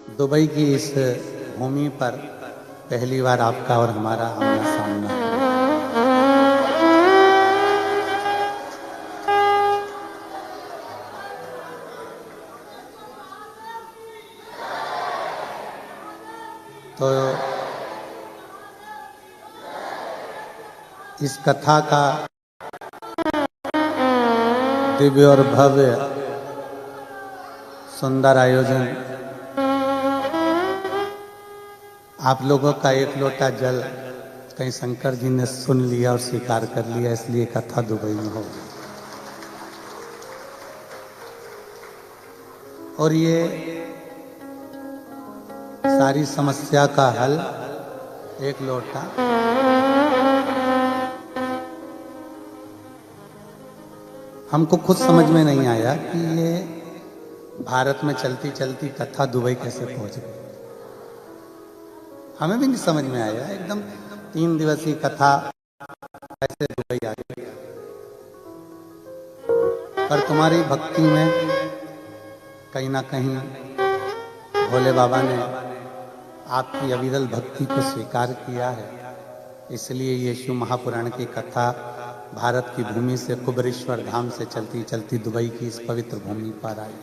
Dubai की इस भूमि पर पहली बार आपका और हमारा आमना सामना है। तो इस कथा का दिव्य और भव्य सुंदर आयोजन आप लोगों का एक लोटा जल कहीं शंकर जी ने सुन लिया और स्वीकार कर लिया, इसलिए कथा दुबई में हो। और ये सारी समस्या का हल एक लोटा हमको खुद समझ में नहीं आया कि ये भारत में चलती चलती कथा दुबई कैसे पहुंच गई। हमें भी नहीं समझ में आया, एकदम 3 दिवसीय कथा कैसे दुबई आ गई। पर तुम्हारी भक्ति में कहीं ना कहीं भोले बाबा ने आपकी अविरल भक्ति को स्वीकार किया है, इसलिए ये शिव महापुराण की कथा भारत की भूमि से कुबेरेश्वर धाम से चलती चलती दुबई की इस पवित्र भूमि पर आई।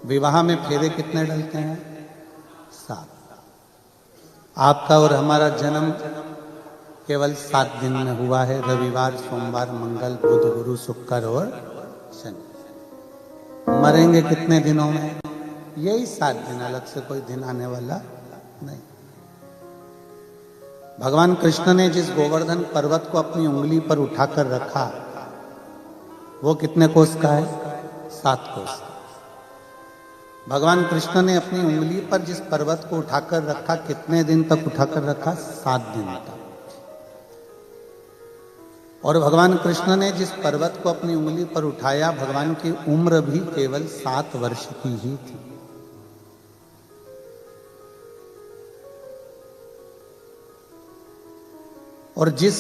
विवाह में फेरे कितने डलते हैं? 7। आपका और हमारा जन्म केवल 7 दिन में हुआ है, रविवार, सोमवार, मंगल, बुध, गुरु, शुक्र और शनि। मरेंगे कितने दिनों में? यही 7 दिन, अलग से कोई दिन आने वाला नहीं। भगवान कृष्ण ने जिस गोवर्धन पर्वत को अपनी उंगली पर उठाकर रखा वो कितने कोस का है? 7 कोस। भगवान कृष्ण ने अपनी उंगली पर जिस पर्वत को उठाकर रखा कितने दिन तक उठाकर रखा? 7 दिन तक। और भगवान कृष्ण ने जिस पर्वत को अपनी उंगली पर उठाया, भगवान की उम्र भी केवल 7 वर्ष की ही थी। और जिस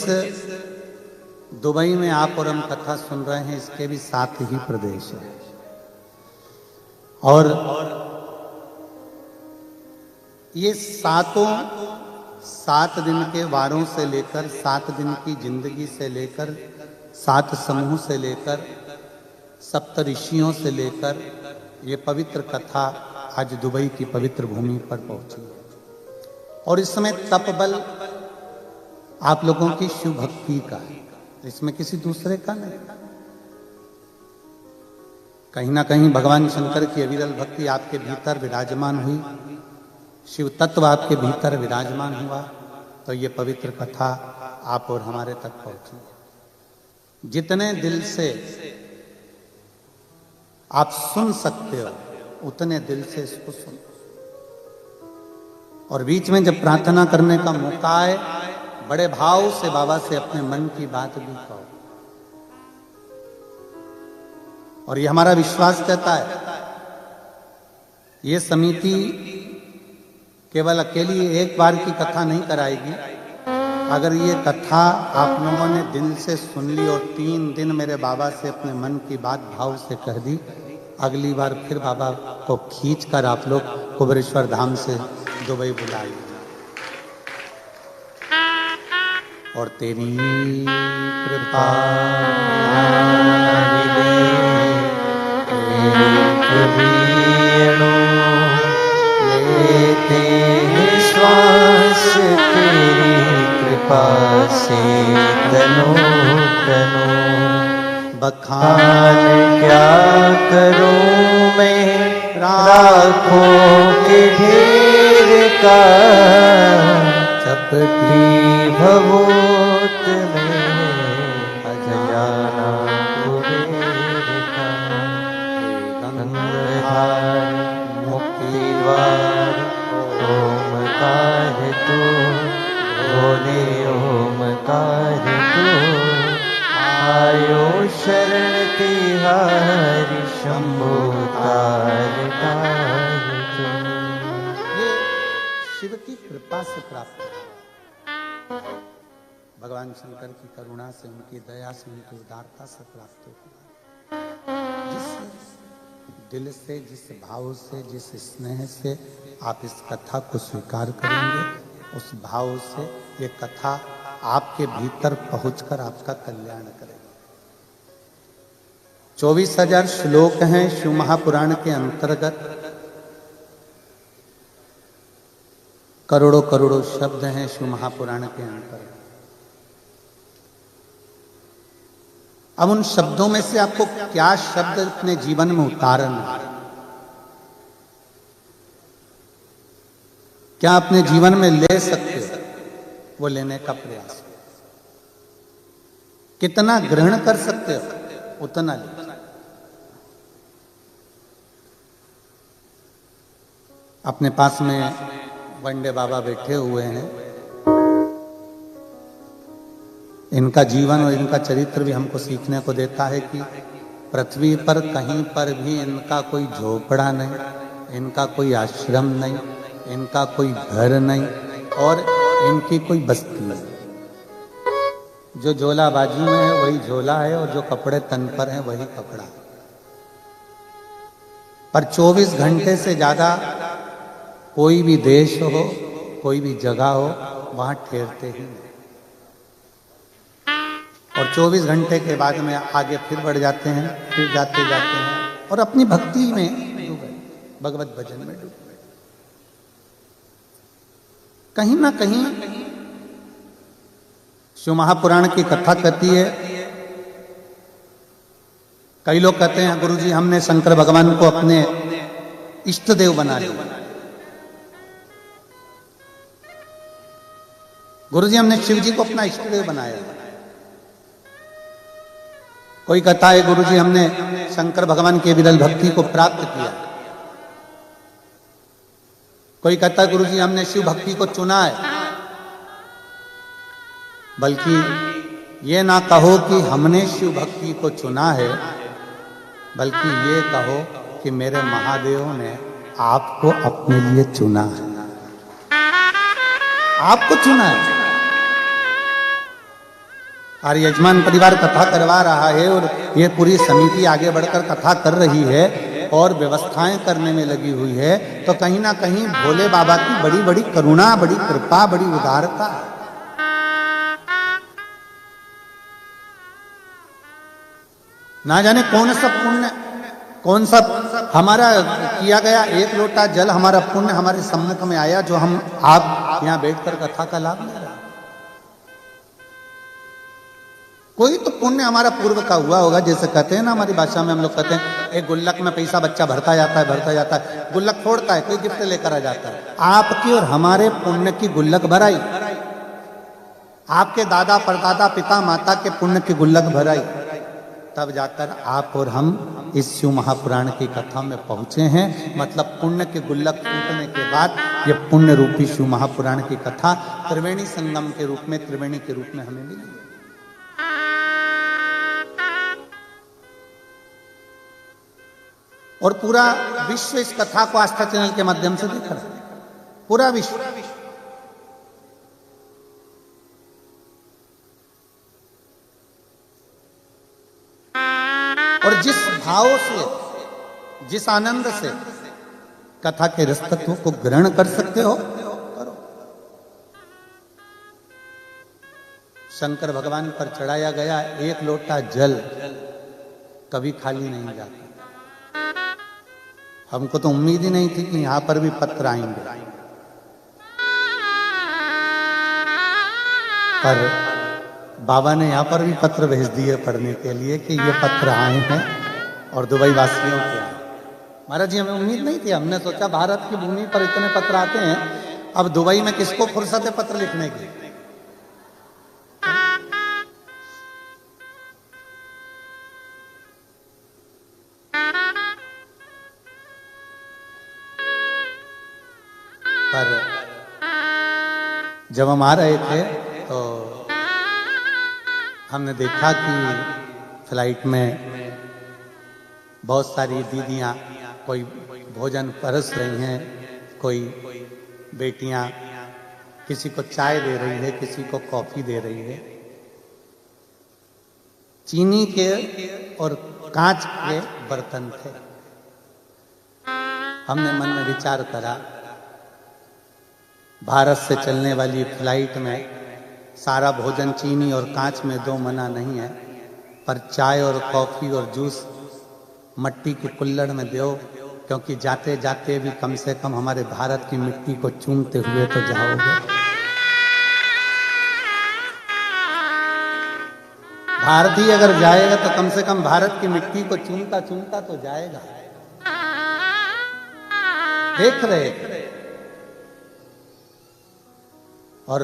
दुबई में आप और हम कथा सुन रहे हैं, इसके भी 7 ही प्रदेश हैं। और ये 7 दिन के वारों से लेकर, 7 दिन की जिंदगी से लेकर, 7 समूह से लेकर, 7 ऋषियों से लेकर ये पवित्र कथा आज दुबई की पवित्र भूमि पर पहुंची है। और इस समय तप बल आप लोगों की शिव भक्ति का है, इसमें किसी दूसरे का नहीं। कहीं ना कहीं भगवान शंकर की अविरल भक्ति आपके भीतर विराजमान हुई, शिव तत्व आपके भीतर विराजमान हुआ, तो ये पवित्र कथा आप और हमारे तक पहुंची। जितने दिल से आप सुन सकते हो उतने दिल से इसको सुनो। और बीच में जब प्रार्थना करने का मौका आए, बड़े भाव से बाबा से अपने मन की बात भी कहो। और ये हमारा विश्वास कहता है, ये समिति केवल अकेली एक बार की कथा नहीं कराएगी। अगर ये कथा आप लोगों ने दिल से सुन ली और 3 दिन मेरे बाबा से अपने मन की बात भाव से कह दी, अगली बार फिर बाबा को खींच कर आप लोग कुबेरेश्वर धाम से दुबई बुलाइए। और तेरी कृपा लेते हैं श्वास तेरी कृपा से तनो तनो। बखान क्या करूं मैं राखों के ढेर का, चपटी भभूत में अजजाना कुबेर का। गंगाधार मुक्ति द्वार ओमकार तू, भोले ओमकार तू। आयो शरण तिहारी शंभो तार तार तू। ये शिव की कृपा से प्राप्त है। भगवान शंकर की करुणा से, उनकी दया से, उनकी उदारता से प्राप्त होगा। जिस दिल से, जिस भाव से, जिस स्नेह से आप इस कथा को स्वीकार करेंगे, उस भाव से ये कथा आपके भीतर पहुंचकर आपका कल्याण करेगी। 24,000 श्लोक हैं शिव महापुराण के अंतर्गत, करोड़ों करोड़ों शब्द हैं शिव महापुराण के अंतर्गत। अब उन शब्दों में से आपको क्या शब्द अपने जीवन में उतारना, क्या अपने जीवन में ले सकते हो, वो लेने का प्रयास। कितना ग्रहण कर सकते हो उतना ले। अपने पास में वंडे बाबा बैठे हुए हैं, इनका जीवन और इनका चरित्र भी हमको सीखने को देता है कि पृथ्वी पर कहीं पर भी इनका कोई झोपड़ा नहीं, इनका कोई आश्रम नहीं, इनका कोई घर नहीं और इनकी कोई बस्ती नहीं। जो झोला बाजू में है वही झोला है और जो कपड़े तन पर हैं वही कपड़ा है। पर 24 घंटे से ज्यादा कोई भी देश हो, कोई भी जगह हो, वहां ठहरते ही नहीं। और 24 घंटे के बाद में आगे फिर बढ़ जाते हैं, फिर जाते जाते हैं और अपनी भक्ति में डूबे, भगवत भजन में डूबे। कहीं ना कहीं शिव महापुराण की कथा कहती है। कई लोग कहते हैं गुरुजी हमने शंकर भगवान को अपने इष्ट देव बना लिया, गुरुजी हमने शिव जी को अपना इष्ट देव बनाया। कोई कहता है गुरुजी हमने शंकर भगवान की विरल भक्ति को प्राप्त किया। कोई कहता है गुरुजी हमने शिव भक्ति को चुना है। बल्कि ये ना कहो कि हमने शिव भक्ति को चुना है, बल्कि ये कहो कि मेरे महादेव ने आपको अपने लिए चुना है, आपको चुना है। और यजमान परिवार कथा करवा रहा है और ये पूरी समिति आगे बढ़कर कथा कर रही है और व्यवस्थाएं करने में लगी हुई है, तो कहीं ना कहीं भोले बाबा की बड़ी बड़ी करुणा, बड़ी कृपा, बड़ी उदारता। ना जाने कौन सा पुण्य, कौन सा हमारा किया गया एक लोटा जल, हमारा पुण्य हमारे सम्मुख में आया, जो हम आप यहां बैठकर कथा का लाभ ले रहे हैं। कोई तो पुण्य हमारा पूर्व का हुआ होगा। जैसे कहते हैं ना, हमारी भाषा में हम लोग कहते हैं एक गुल्लक में पैसा बच्चा भरता जाता है, गुल्लक फोड़ता है, कोई गिफ्ट लेकर आ जाता है। आपकी और हमारे पुण्य की गुल्लक भराई, आपके दादा परदादा पिता माता के पुण्य की गुल्लक भराई, तब जाकर आप और हम इस शिव महापुराण की कथा में पहुंचे हैं। मतलब पुण्य के गुल्लक फूटने के बाद ये पुण्य रूपी शिव महापुराण की कथा त्रिवेणी संगम के रूप में, त्रिवेणी के रूप में हमें मिली। और पूरा विश्व इस कथा को आस्था चैनल के माध्यम से देख रहा है, पूरा विश्व। और जिस भाव से, जिस आनंद से कथा के रस तत्व को ग्रहण कर सकते हो, करो। शंकर भगवान पर चढ़ाया गया एक लोटा जल कभी खाली नहीं जाता। हमको तो उम्मीद ही नहीं थी कि यहां पर भी पत्र आएंगे, पर बाबा ने यहां पर भी पत्र भेज दिए पढ़ने के लिए कि ये पत्र आए हैं और दुबई वासियों के आए। महाराज जी हमें उम्मीद नहीं थी, हमने सोचा भारत की भूमि पर इतने पत्र आते हैं, अब दुबई में किसको फुर्सत है पत्र लिखने की। पर जब हम आ रहे थे तो हमने देखा कि फ्लाइट में बहुत सारी दीदियां कोई भोजन परस रही हैं, कोई बेटियां किसी को चाय दे रही है, किसी को कॉफी दे रही है। चीनी के और कांच के बर्तन थे। हमने मन में विचार करा, भारत से चलने वाली फ्लाइट में सारा भोजन चीनी और कांच में दो मना नहीं है, पर चाय और कॉफी और जूस मट्टी के कुल्हड़ में दो, क्योंकि जाते जाते भी कम से कम हमारे भारत की मिट्टी को चूमते हुए तो जाओगे। भारतीय अगर जाएगा तो कम से कम भारत की मिट्टी को चूमता चूमता तो जाएगा। देख रहे। और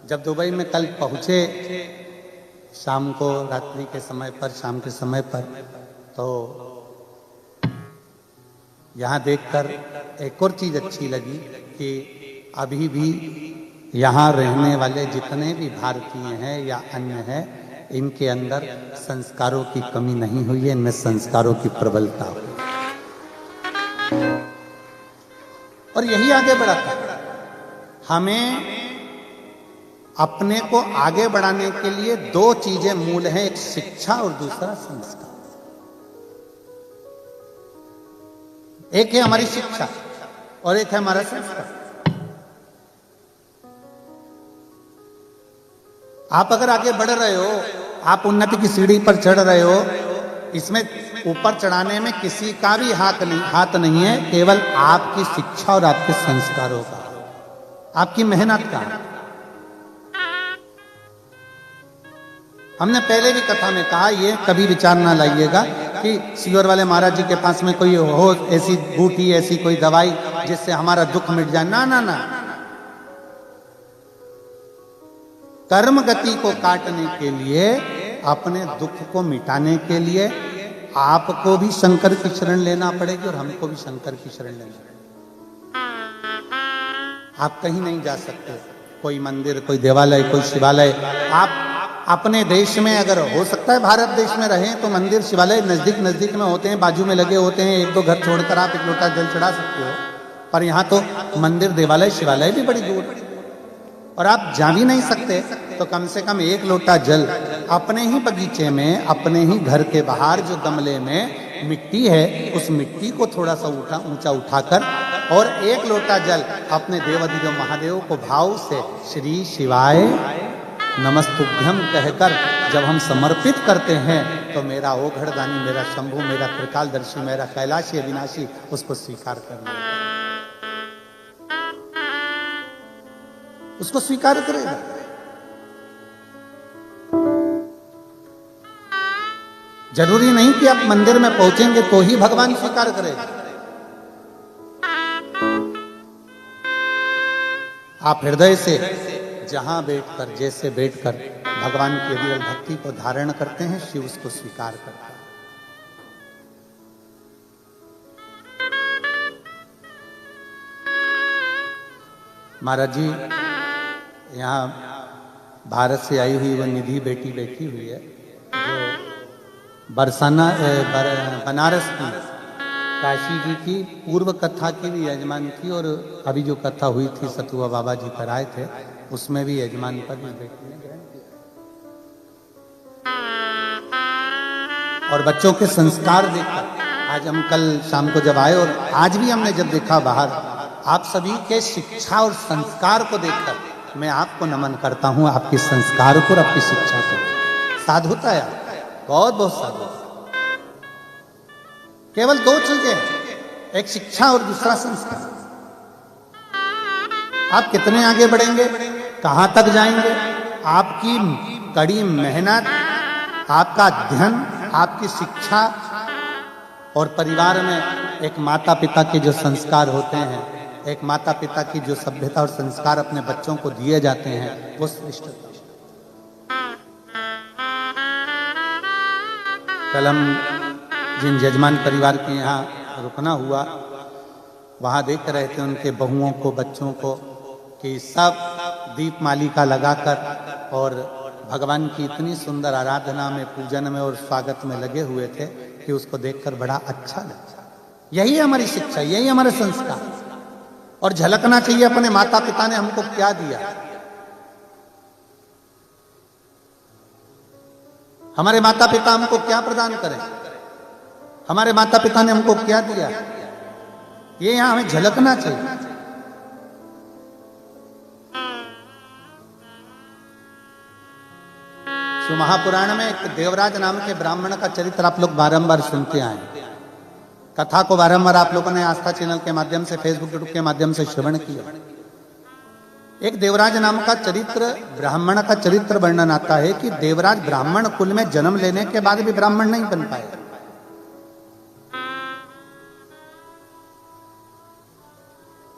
जब दुबई में कल पहुंचे शाम को, रात्रि के समय पर, शाम के समय पर, तो यहाँ देखकर एक और चीज अच्छी लगी कि अभी भी यहाँ रहने वाले जितने भी भारतीय हैं या अन्य हैं, इनके अंदर संस्कारों की कमी नहीं हुई है, इनमें संस्कारों की प्रबलता हुई। और यही आगे बढ़ाता है। हमें अपने को आगे बढ़ाने के लिए दो चीजें मूल हैं, एक शिक्षा और दूसरा संस्कार। एक है हमारी शिक्षा और एक है हमारा संस्कार। आप अगर आगे बढ़ रहे हो, आप उन्नति की सीढ़ी पर चढ़ रहे हो, इसमें ऊपर चढ़ाने में किसी का भी हाथ नहीं है, केवल आपकी शिक्षा और आपके संस्कारों का, आपकी मेहनत का। हमने पहले भी कथा में कहा, ये कभी विचार ना लाइएगा कि सीवर वाले महाराज जी के पास में कोई हो ऐसी बूटी, ऐसी कोई दवाई जिससे हमारा दुख मिट जाए। ना ना ना, कर्म गति को काटने के लिए, अपने दुख को मिटाने के लिए आपको भी शंकर की शरण लेना पड़ेगी और हमको भी शंकर की शरण लेना पड़ेगी। आप कहीं नहीं जा सकते, कोई मंदिर, कोई देवालय, कोई शिवालय। आप अपने देश में अगर हो सकता है भारत देश में रहें तो मंदिर शिवालय नजदीक नजदीक में होते हैं, बाजू में लगे होते हैं, एक दो घर छोड़कर आप एक लोटा जल चढ़ा सकते हो। पर यहाँ तो मंदिर, देवालय, शिवालय भी बड़ी दूर और आप जा भी नहीं सकते, तो कम से कम एक लोटा जल अपने ही बगीचे में, अपने ही घर के बाहर जो गमले में मिट्टी है, उस मिट्टी को थोड़ा सा ऊंचा उठाकर और एक लोटा जल अपने देवाधिदेव महादेव को भाव से श्री शिवाय नमस्तुभ्यम कहकर जब हम समर्पित करते हैं, तो मेरा ओघड़दानी, मेरा शंभु, मेरा त्रिकालदर्शी, मेरा कैलाशी अविनाशी उसको स्वीकार कर लेगा, उसको स्वीकार करेगा। जरूरी नहीं कि आप मंदिर में पहुंचेंगे तो ही भगवान स्वीकार करेगा। आप हृदय से जहां बैठकर, जैसे बैठकर भगवान की अविरल भक्ति को धारण करते हैं, शिव उसको स्वीकार करता है। महाराज जी यहाँ भारत से आई हुई वह निधि बेटी बैठी हुई है, जो बनारस की काशी जी की पूर्व कथा की भी यजमान थी, और अभी जो कथा हुई थी सतुआ बाबा जी पर आए थे, उसमें भी यजमान पद इस बेटी ने ग्रहण किया। और बच्चों के संस्कार देखकर आज हम कल शाम को जब आए, और आज भी हमने जब देखा बाहर, आप सभी के शिक्षा और संस्कार को देखकर मैं आपको नमन करता हूं, आपके संस्कार को और आपकी शिक्षा को। साधुता है, बहुत बहुत साधु। केवल दो चीजें हैं, एक शिक्षा और दूसरा संस्कार। आप कितने आगे बढ़ेंगे, कहां तक जाएंगे, आपकी कड़ी मेहनत, आपका अध्ययन, आपकी शिक्षा और परिवार में एक माता पिता के जो संस्कार होते हैं, एक माता पिता की जो सभ्यता और संस्कार अपने बच्चों को दिए जाते हैं, वो श्रेष्ठ। कल हम जिन यजमान परिवार के यहाँ रुकना हुआ, वहाँ देख रहे थे उनके बहुओं को, बच्चों को, कि सब दीप मालिका लगाकर और भगवान की इतनी सुंदर आराधना में, पूजन में और स्वागत में लगे हुए थे कि उसको देखकर बड़ा अच्छा लगा। यही हमारी शिक्षा, यही हमारे संस्कार। और झलकना चाहिए अपने माता पिता ने हमको क्या दिया। हमारे माता पिता हमको क्या प्रदान करें, हमारे माता पिता ने हमको क्या दिया, ये यहां हमें झलकना चाहिए। तो महापुराण में एक देवराज नाम के ब्राह्मण का चरित्र आप लोग बारंबार सुनते आए। कथा को बारंबार आप लोगों ने आस्था चैनल के माध्यम से, फेसबुक यूट्यूब के माध्यम से श्रवण किया। एक देवराज नाम का चरित्र, ब्राह्मण का चरित्र वर्णन आता है कि देवराज ब्राह्मण कुल में जन्म लेने के बाद भी ब्राह्मण नहीं बन पाए।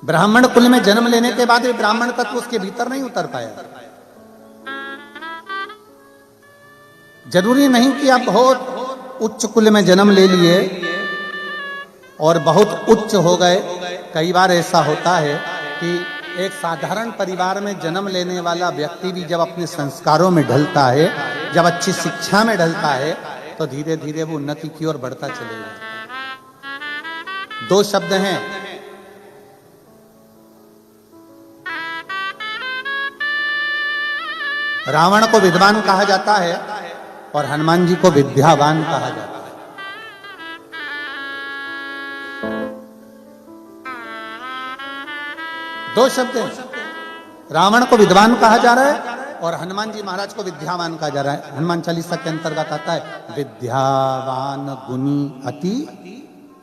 ब्राह्मण कुल में जन्म लेने के बाद भी ब्राह्मण तत्व उसके भीतर नहीं उतर पाया। जरूरी नहीं कि आप बहुत उच्च कुल में जन्म ले लिए और बहुत उच्च हो गए। कई बार ऐसा होता है कि एक साधारण परिवार में जन्म लेने वाला व्यक्ति भी जब अपने संस्कारों में ढलता है, जब अच्छी शिक्षा में ढलता है, तो धीरे धीरे वो उन्नति की ओर बढ़ता चलेगा। दो शब्द हैं, रावण को विद्वान कहा जाता है और हनुमान जी को विद्यावान कहा जाता है। दो शब्द हैं, रावण को विद्वान कहा जा रहा है और हनुमान जी महाराज को विद्यावान कहा जा रहा है। हनुमान चालीसा के अंतर्गत आता है विद्यावान गुणी अति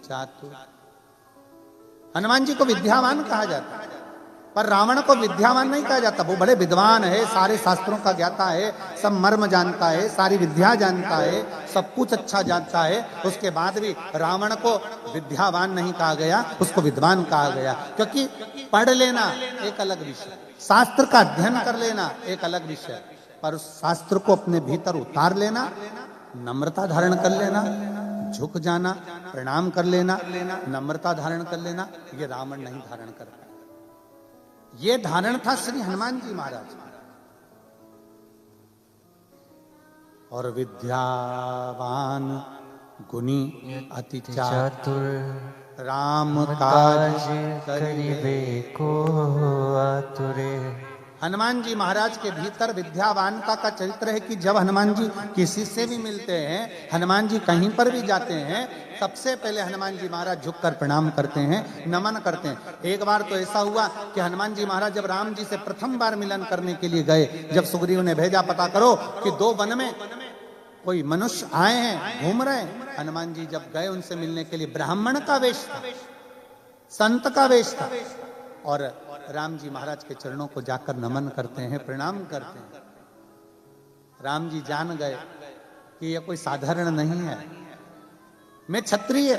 चातुर। हनुमान जी को विद्यावान कहा जाता है, पर रावण को विद्यावान नहीं कहा जाता। वो बड़े विद्वान है, सारे शास्त्रों का ज्ञाता है, सब मर्म जानता है, सारी विद्या जानता है, सब कुछ अच्छा जानता है। उसके बाद भी रावण को विद्यावान नहीं कहा गया, उसको विद्वान कहा गया। क्योंकि पढ़ लेना एक अलग विषय, शास्त्र का अध्ययन कर लेना एक अलग विषय, पर उस शास्त्र को अपने भीतर उतार लेना, नम्रता धारण कर लेना, झुक जाना, प्रणाम कर लेना, नम्रता धारण कर लेना, ये रावण नहीं धारण कर पाया। ये धारण था श्री हनुमान जी महाराज। और विद्यावान गुणी अति चातुर, राम काज करिबे को आतुरे। हनुमान जी महाराज के भीतर विद्यावानता का चरित्र है कि जब हनुमान जी किसी से भी मिलते हैं, हनुमान जी कहीं पर भी जाते हैं, सबसे पहले हनुमान जी महाराज झुककर प्रणाम करते हैं, नमन करते हैं। एक बार तो ऐसा हुआ कि हनुमान जी महाराज जब राम जी से प्रथम बार मिलन करने के लिए गए, जब सुग्रीव ने भेजा पता करो कि दो वन में कोई मनुष्य आए हैं, घूम रहे हैं, हनुमान जी जब गए उनसे मिलने के लिए, ब्राह्मण का वेश था, संत का वेश था, और राम जी महाराज के चरणों को जाकर नमन करते हैं, प्रणाम करते हैं। राम जी जान गए कि यह कोई साधारण नहीं है, मैं क्षत्रिय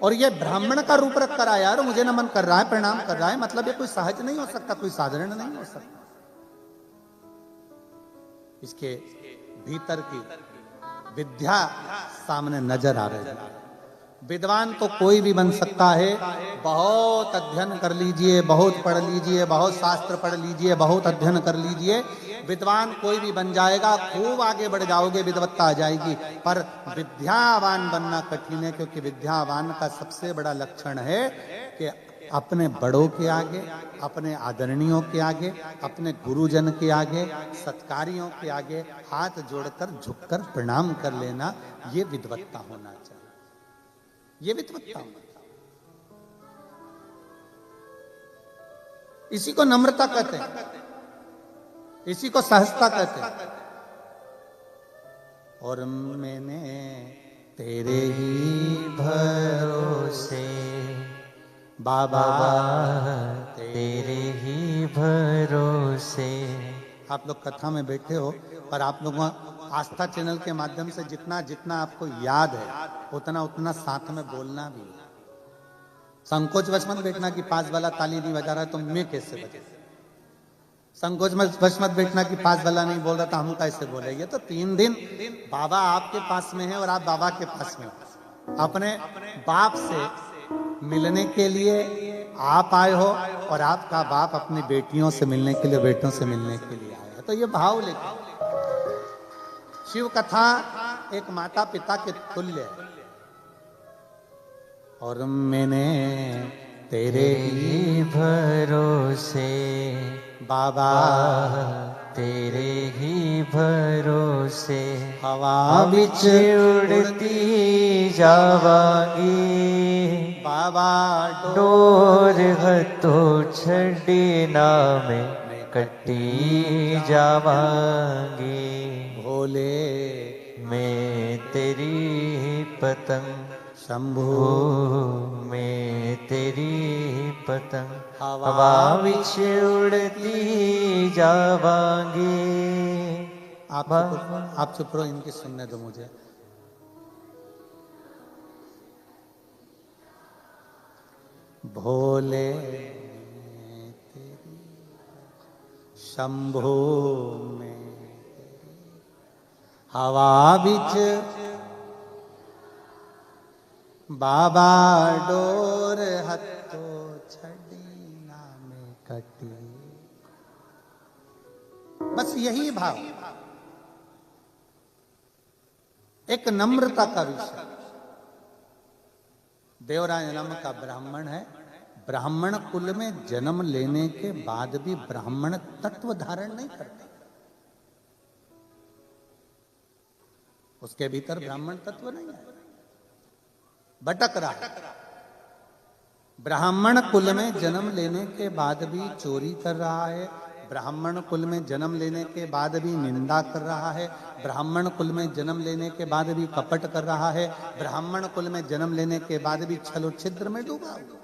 और ये ब्राह्मण का रूप रख कर आया और मुझे नमन कर रहा है, प्रणाम कर रहा है, मतलब ये कोई सहज नहीं हो सकता, कोई साधारण नहीं हो सकता। इसके भीतर की विद्या सामने नजर आ रही है। विद्वान तो कोई भी बन सकता है, बहुत अध्ययन कर लीजिए, बहुत पढ़ लीजिए, बहुत शास्त्र पढ़ लीजिए, बहुत अध्ययन कर लीजिए, विद्वान कोई भी बन जाएगा, खूब आगे बढ़ जाओगे, विद्वत्ता आ जाएगी। पर विद्यावान बनना कठिन है, क्योंकि विद्यावान का सबसे बड़ा लक्षण है कि अपने बड़ों के आगे, अपने आदरणीयों के आगे, अपने गुरुजन के आगे, सत्कारियों के आगे हाथ जोड़कर झुककर प्रणाम कर लेना, ये विद्वत्ता होना चाहिए, ये विद्वत्ता होना। इसी को नम्रता कहते हैं, इसी को सहजता कहते हैं। और मैंने तेरे ही भरोसे बाबा, तेरे ही भरोसे। आप लोग कथा में बैठे हो, पर आप लोग आस्था चैनल के माध्यम से जितना जितना आपको याद है उतना उतना साथ में बोलना भी। संकोच वश मत बैठना कि पास वाला ताली नहीं बजा रहा है तो मैं कैसे बजा। संकोच वश मत बैठना कि पास वाला नहीं बोल रहा था हम कैसे बोले। ये तो 3 दिन बाबा आपके पास में है और आप बाबा के पास में हो। अपने बाप से मिलने के लिए आप आए हो और आपका बाप अपनी बेटियों से मिलने के लिए, बेटों से मिलने के लिए आया। तो ये भाव लेकर शिव कथा एक माता पिता के तुल्य है। और मैंने तेरे ही भरोसे बाबा, तेरे ही भरोसे हवा विच उड़ती जावांगी बाबा, डोर हथों छड़ी ना में कटी जावांगी। भोले मैं तेरी पतंग शंभु, मैं तेरी पतंग हवा हवा विच उड़ती जावांगी। आप चुप रहो, इनकी सुनने दो मुझे। भोले तेरी शंभु में हवा बिच बाबा, डोर हथो छड़ी नामे कटी। बस यही भाव, एक नम्रता का विषय। देवराज नाम का ब्राह्मण है। ब्राह्मण कुल में जन्म लेने के बाद भी ब्राह्मण तत्व धारण नहीं करता, उसके भीतर ब्राह्मण तत्व नहीं है, भटक रहा है। ब्राह्मण कुल में जन्म लेने के बाद भी चोरी कर रहा है, ब्राह्मण कुल में जन्म लेने के बाद भी निंदा कर रहा है, ब्राह्मण कुल में जन्म लेने के बाद भी कपट कर रहा है, ब्राह्मण कुल में जन्म लेने के बाद भी छल छिद्र में डूबा हुआ।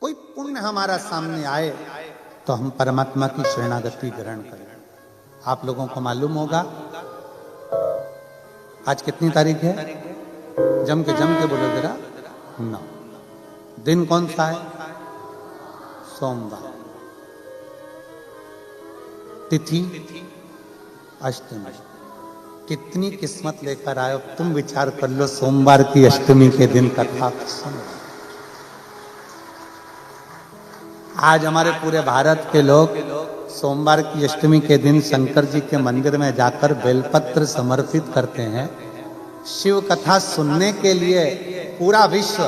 कोई पुण्य हमारा सामने आए तो हम परमात्मा की शरणागति ग्रहण करें। आप लोगों को मालूम होगा आज कितनी तारीख है? जम के बोलो जरा। 9। दिन कौन सा है? सोमवार। तिथि अष्टमी। कितनी किस्मत लेकर आए, तुम विचार कर लो। सोमवार की अष्टमी के दिन कथा सुनो। आज हमारे पूरे भारत के लोग सोमवार की अष्टमी के दिन शंकर जी के मंदिर में जाकर बेलपत्र समर्पित करते हैं। शिव कथा सुनने के लिए पूरा विश्व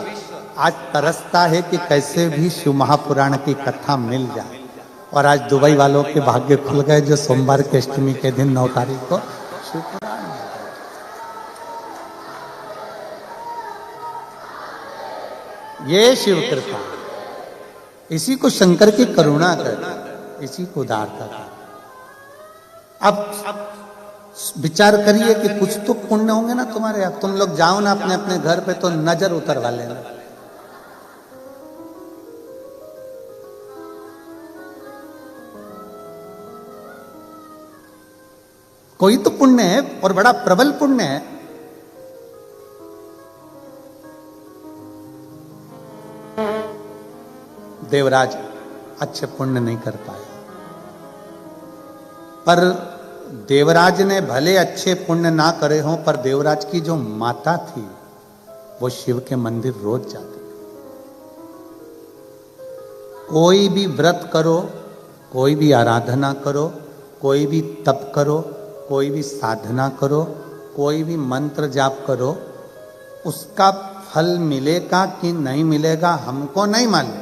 आज तरसता है कि कैसे भी शिव महापुराण की कथा मिल जाए। और आज दुबई वालों के भाग्य खुल गए जो सोमवार की अष्टमी के दिन 9 तारीख को शिव पुराण मिल गए। ये शिव कृपा, इसी को शंकर की करुणा कहते, इसी को उदारता कहते। अब विचार करिए कि कुछ तो पुण्य होंगे ना तुम्हारे। अब तुम लोग जाओ ना अपने अपने घर पे तो नजर उतरवा लेना। कोई तो पुण्य है और बड़ा प्रबल पुण्य है। देवराज अच्छे पुण्य नहीं कर पाए, पर देवराज ने भले अच्छे पुण्य ना करे हों, पर देवराज की जो माता थी वो शिव के मंदिर रोज जाती। कोई भी व्रत करो, कोई भी आराधना करो, कोई भी तप करो, कोई भी साधना करो, कोई भी मंत्र जाप करो, उसका फल मिलेगा कि नहीं मिलेगा हमको नहीं मालूम।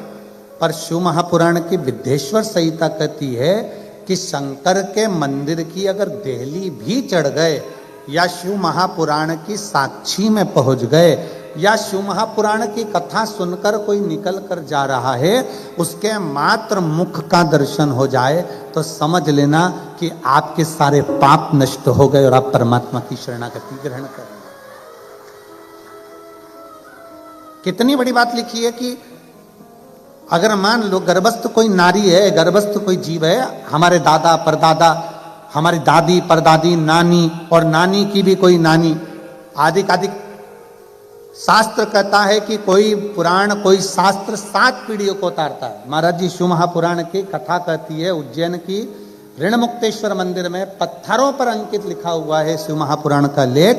पर शिव महापुराण की विद्येश्वर संहिता कहती है कि शंकर के मंदिर की अगर देहली भी चढ़ गए, या शिव महापुराण की साक्षी में पहुंच गए, या शिव महापुराण की कथा सुनकर कोई निकल कर जा रहा है, उसके मात्र मुख का दर्शन हो जाए तो समझ लेना कि आपके सारे पाप नष्ट हो गए और आप परमात्मा की शरणागति ग्रहण कर रहे। कितनी बड़ी बात लिखी है कि अगर मान लो गर्भस्थ कोई नारी है, गर्भस्थ कोई जीव है, हमारे दादा परदादा, हमारी दादी परदादी, नानी और नानी की भी कोई नानी, आदि शास्त्र कहता है कि कोई पुराण कोई शास्त्र 7 पीढ़ियों को उतारता है। महाराज जी शिव महापुराण की कथा कहती है, उज्जैन की ऋणमुक्तेश्वर मंदिर में पत्थरों पर अंकित लिखा हुआ है शिव महापुराण का लेख,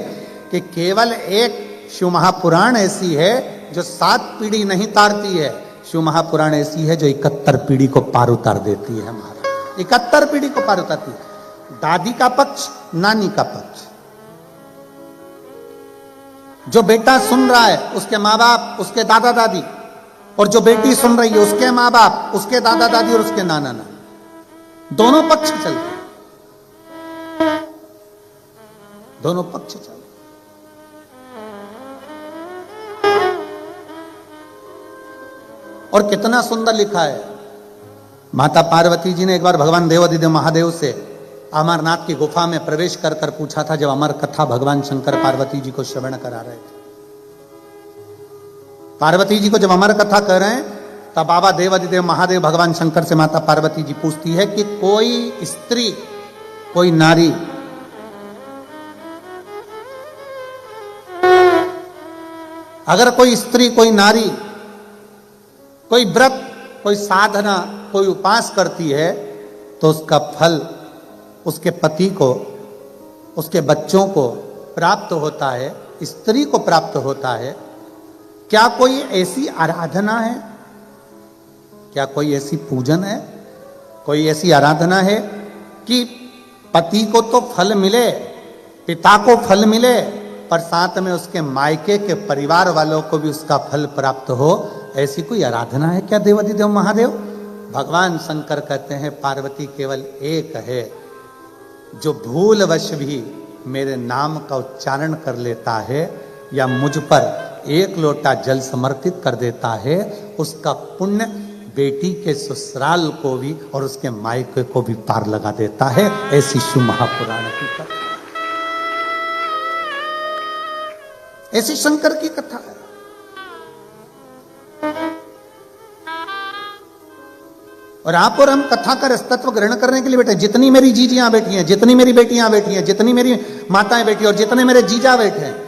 कि केवल एक शिव महापुराण ऐसी है जो 7 पीढ़ी नहीं तारती है। शिव महापुराण ऐसी है जो 71 पीढ़ी को पार उतार देती है। महाराज 71 पीढ़ी को पार उतारती है। दादी का पक्ष, नानी का पक्ष, जो बेटा सुन रहा है उसके माँ बाप, उसके दादा दादी, और जो बेटी सुन रही है उसके माँ बाप, उसके दादा दादी और उसके नाना नानी, दोनों पक्ष चलते हैं, दोनों पक्ष चलते हैं। और कितना सुंदर लिखा है, माता पार्वती जी ने एक बार भगवान देवाधिदेव महादेव से अमरनाथ की गुफा में प्रवेश कर कर पूछा था, जब अमर कथा भगवान शंकर पार्वती जी को श्रवण करा रहे थे। पार्वती जी को जब अमर कथा कर रहे हैं, तब बाबा देवाधिदेव महादेव भगवान शंकर से माता पार्वती जी पूछती है कि कोई स्त्री, कोई नारी अगर कोई स्त्री, कोई नारी कोई व्रत, कोई साधना, कोई उपास करती है तो उसका फल उसके पति को, उसके बच्चों को प्राप्त होता है, स्त्री को प्राप्त होता है। क्या कोई ऐसी आराधना है, क्या कोई ऐसी पूजन है, कोई ऐसी आराधना है कि पति को तो फल मिले, पिता को फल मिले, पर साथ में उसके मायके के परिवार वालों को भी उसका फल प्राप्त हो? ऐसी कोई आराधना है क्या देवाधिदेव महादेव? भगवान शंकर कहते हैं पार्वती केवल एक है जो भूलवश भी मेरे नाम का उच्चारण कर लेता है या मुझ पर एक लोटा जल समर्पित कर देता है, उसका पुण्य बेटी के ससुराल को भी और उसके मायके को भी पार लगा देता है। ऐसी शिव महापुराण की कथा, ऐसी शंकर की कथा है। और आप और हम कथा का रसतत्व ग्रहण करने के लिए बैठे, जितनी मेरी जीजियां बैठी हैं, जितनी मेरी बेटियां बैठी हैं, जितनी मेरी माताएं बैठी हैं और जितने मेरे जीजा बैठे हैं,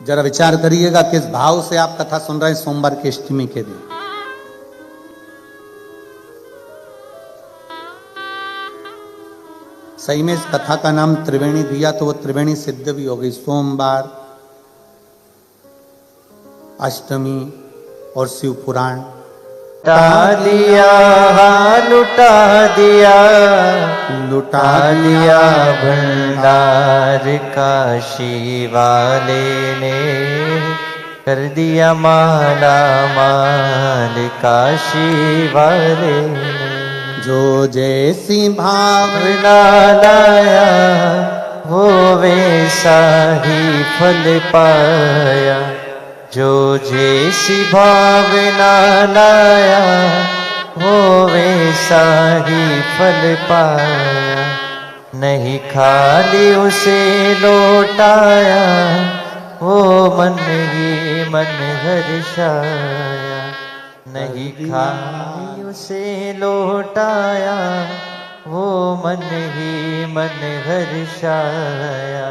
जरा विचार करिएगा किस भाव से आप कथा सुन रहे हैं सोमवार की अष्टमी के दिन। सही में इस कथा का नाम त्रिवेणी दिया तो वो त्रिवेणी सिद्ध भी हो गई। सोमवार, अष्टमी और शिव पुराण। लुटा दिया, लुटा दिया भंडार काशी वाले ने, कर दिया माला माल काशी वाले ने। जो जैसी भावना लाया वो वैसा ही फल पाया, जो जैसी भावना लाया वो वैसा ही फल पाया। नहीं खाली उसे लौटाया, वो मन ही मन हर्षाया। नहीं खाली उसे लौटाया, वो मन ही मन हर्षाया।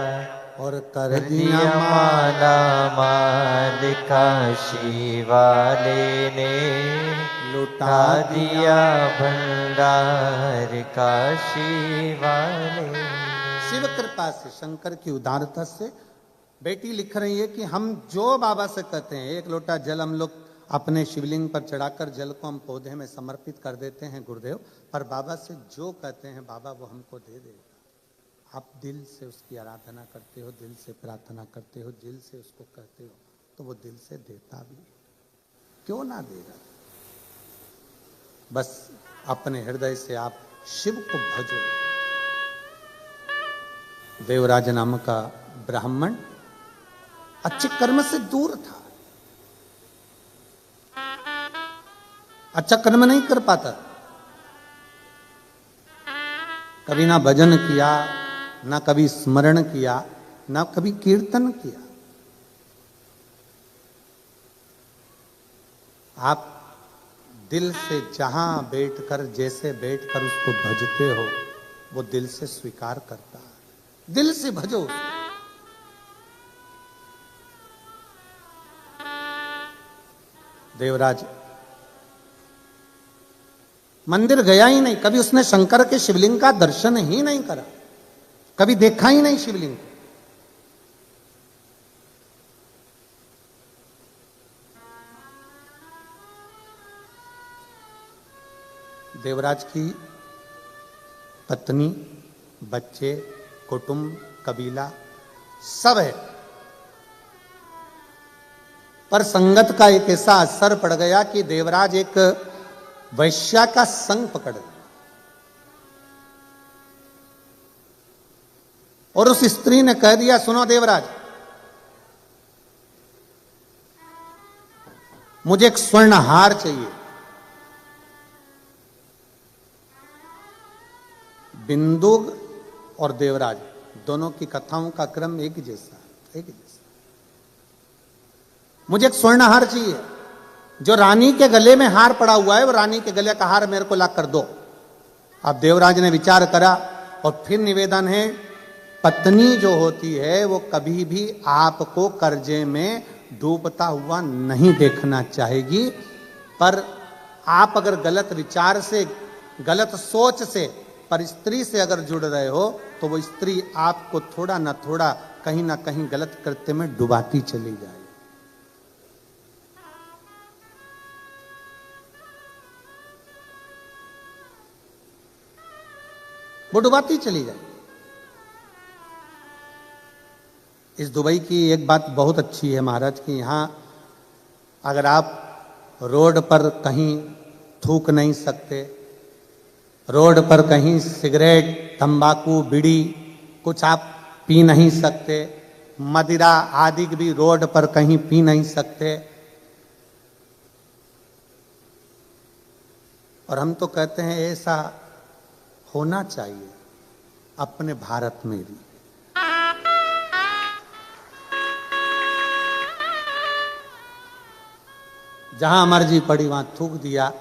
और कर दिया माला माल काशी वाले ने, लुटा दिया भंडार काशी वाले। शिव कृपा से, शंकर की उदारता से बेटी लिख रही है कि हम जो बाबा से कहते हैं, एक लोटा जल हम लोग अपने शिवलिंग पर चढ़ाकर जल को हम पौधे में समर्पित कर देते हैं गुरुदेव, पर बाबा से जो कहते हैं बाबा वो हमको दे देगा। आप दिल से उसकी आराधना करते हो, दिल से प्रार्थना करते हो, दिल से उसको कहते हो, तो वो दिल से देता भी। क्यों ना देगा? बस अपने हृदय से आप शिव को भजो। देवराज नाम का ब्राह्मण अच्छे कर्म से दूर था, अच्छा कर्म नहीं कर पाता, कभी ना भजन किया, ना कभी स्मरण किया, ना कभी कीर्तन किया। आप दिल से जहां बैठकर, जैसे बैठकर उसको भजते हो, वो दिल से स्वीकार करता है। दिल से भजो उसको। देवराज मंदिर गया ही नहीं, कभी उसने शंकर के शिवलिंग का दर्शन ही नहीं करा, कभी देखा ही नहीं शिवलिंग को। देवराज की पत्नी, बच्चे, कुटुंब, कबीला सब है, पर संगत का एक ऐसा असर पड़ गया कि देवराज एक वैश्या का संग पकड़ गया और उस स्त्री ने कह दिया, सुनो देवराज, मुझे एक स्वर्ण हार चाहिए। बिंदु और देवराज दोनों की कथाओं का क्रम एक ही जैसा। मुझे एक स्वर्ण हार चाहिए। जो रानी के गले में हार पड़ा हुआ है, वो रानी के गले का हार मेरे को ला कर दो। अब देवराज ने विचार करा और फिर निवेदन है, पत्नी जो होती है वो कभी भी आपको कर्जे में डूबता हुआ नहीं देखना चाहेगी, पर आप अगर गलत विचार से, गलत सोच से, पर स्त्री से अगर जुड़ रहे हो तो वो स्त्री आपको थोड़ा ना थोड़ा, कहीं ना कहीं गलत कृत्य में डुबाती चली जाए। वो डुबाती चली जाए। इस दुबई की एक बात बहुत अच्छी है महाराज कि यहाँ अगर आप रोड पर कहीं थूक नहीं सकते, रोड पर कहीं सिगरेट, तंबाकू, बीड़ी कुछ आप पी नहीं सकते, मदिरा आदि भी रोड पर कहीं पी नहीं सकते। और हम तो कहते हैं ऐसा होना चाहिए अपने भारत में भी। जहां मर्जी पड़ी वहां थूक दिया,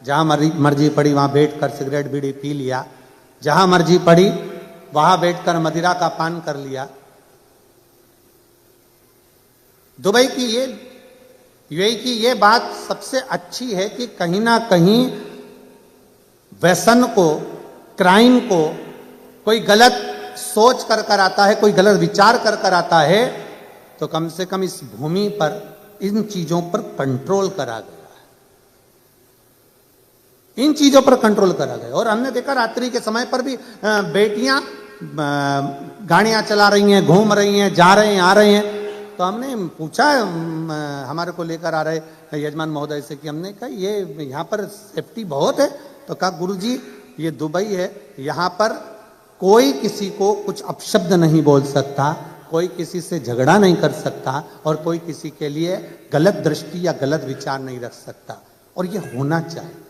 जहां मर्जी पड़ी वहां बैठकर सिगरेट बीड़ी पी लिया, जहां मर्जी पड़ी वहां बैठकर मदिरा का पान कर लिया। दुबई की यूएई की ये बात सबसे अच्छी है कि कहीं ना कहीं व्यसन को, क्राइम को कोई गलत सोच कर आता है, कोई गलत विचार कर आता है, तो कम से कम इस भूमि पर इन चीजों पर कंट्रोल करा गया है। इन चीजों पर कंट्रोल करा गया। और हमने देखा रात्रि के समय पर भी बेटियां गाड़ियां चला रही हैं, घूम रही हैं, जा रहे हैं, आ रहे हैं। तो हमने पूछा हमारे को लेकर आ रहे यजमान महोदय से कि हमने कहा ये यहाँ पर सेफ्टी बहुत है। तो कहा गुरुजी ये दुबई है, यहाँ पर कोई किसी को कुछ अपशब्द नहीं बोल सकता, कोई किसी से झगड़ा नहीं कर सकता और कोई किसी के लिए गलत दृष्टि या गलत विचार नहीं रख सकता। और ये होना चाहिए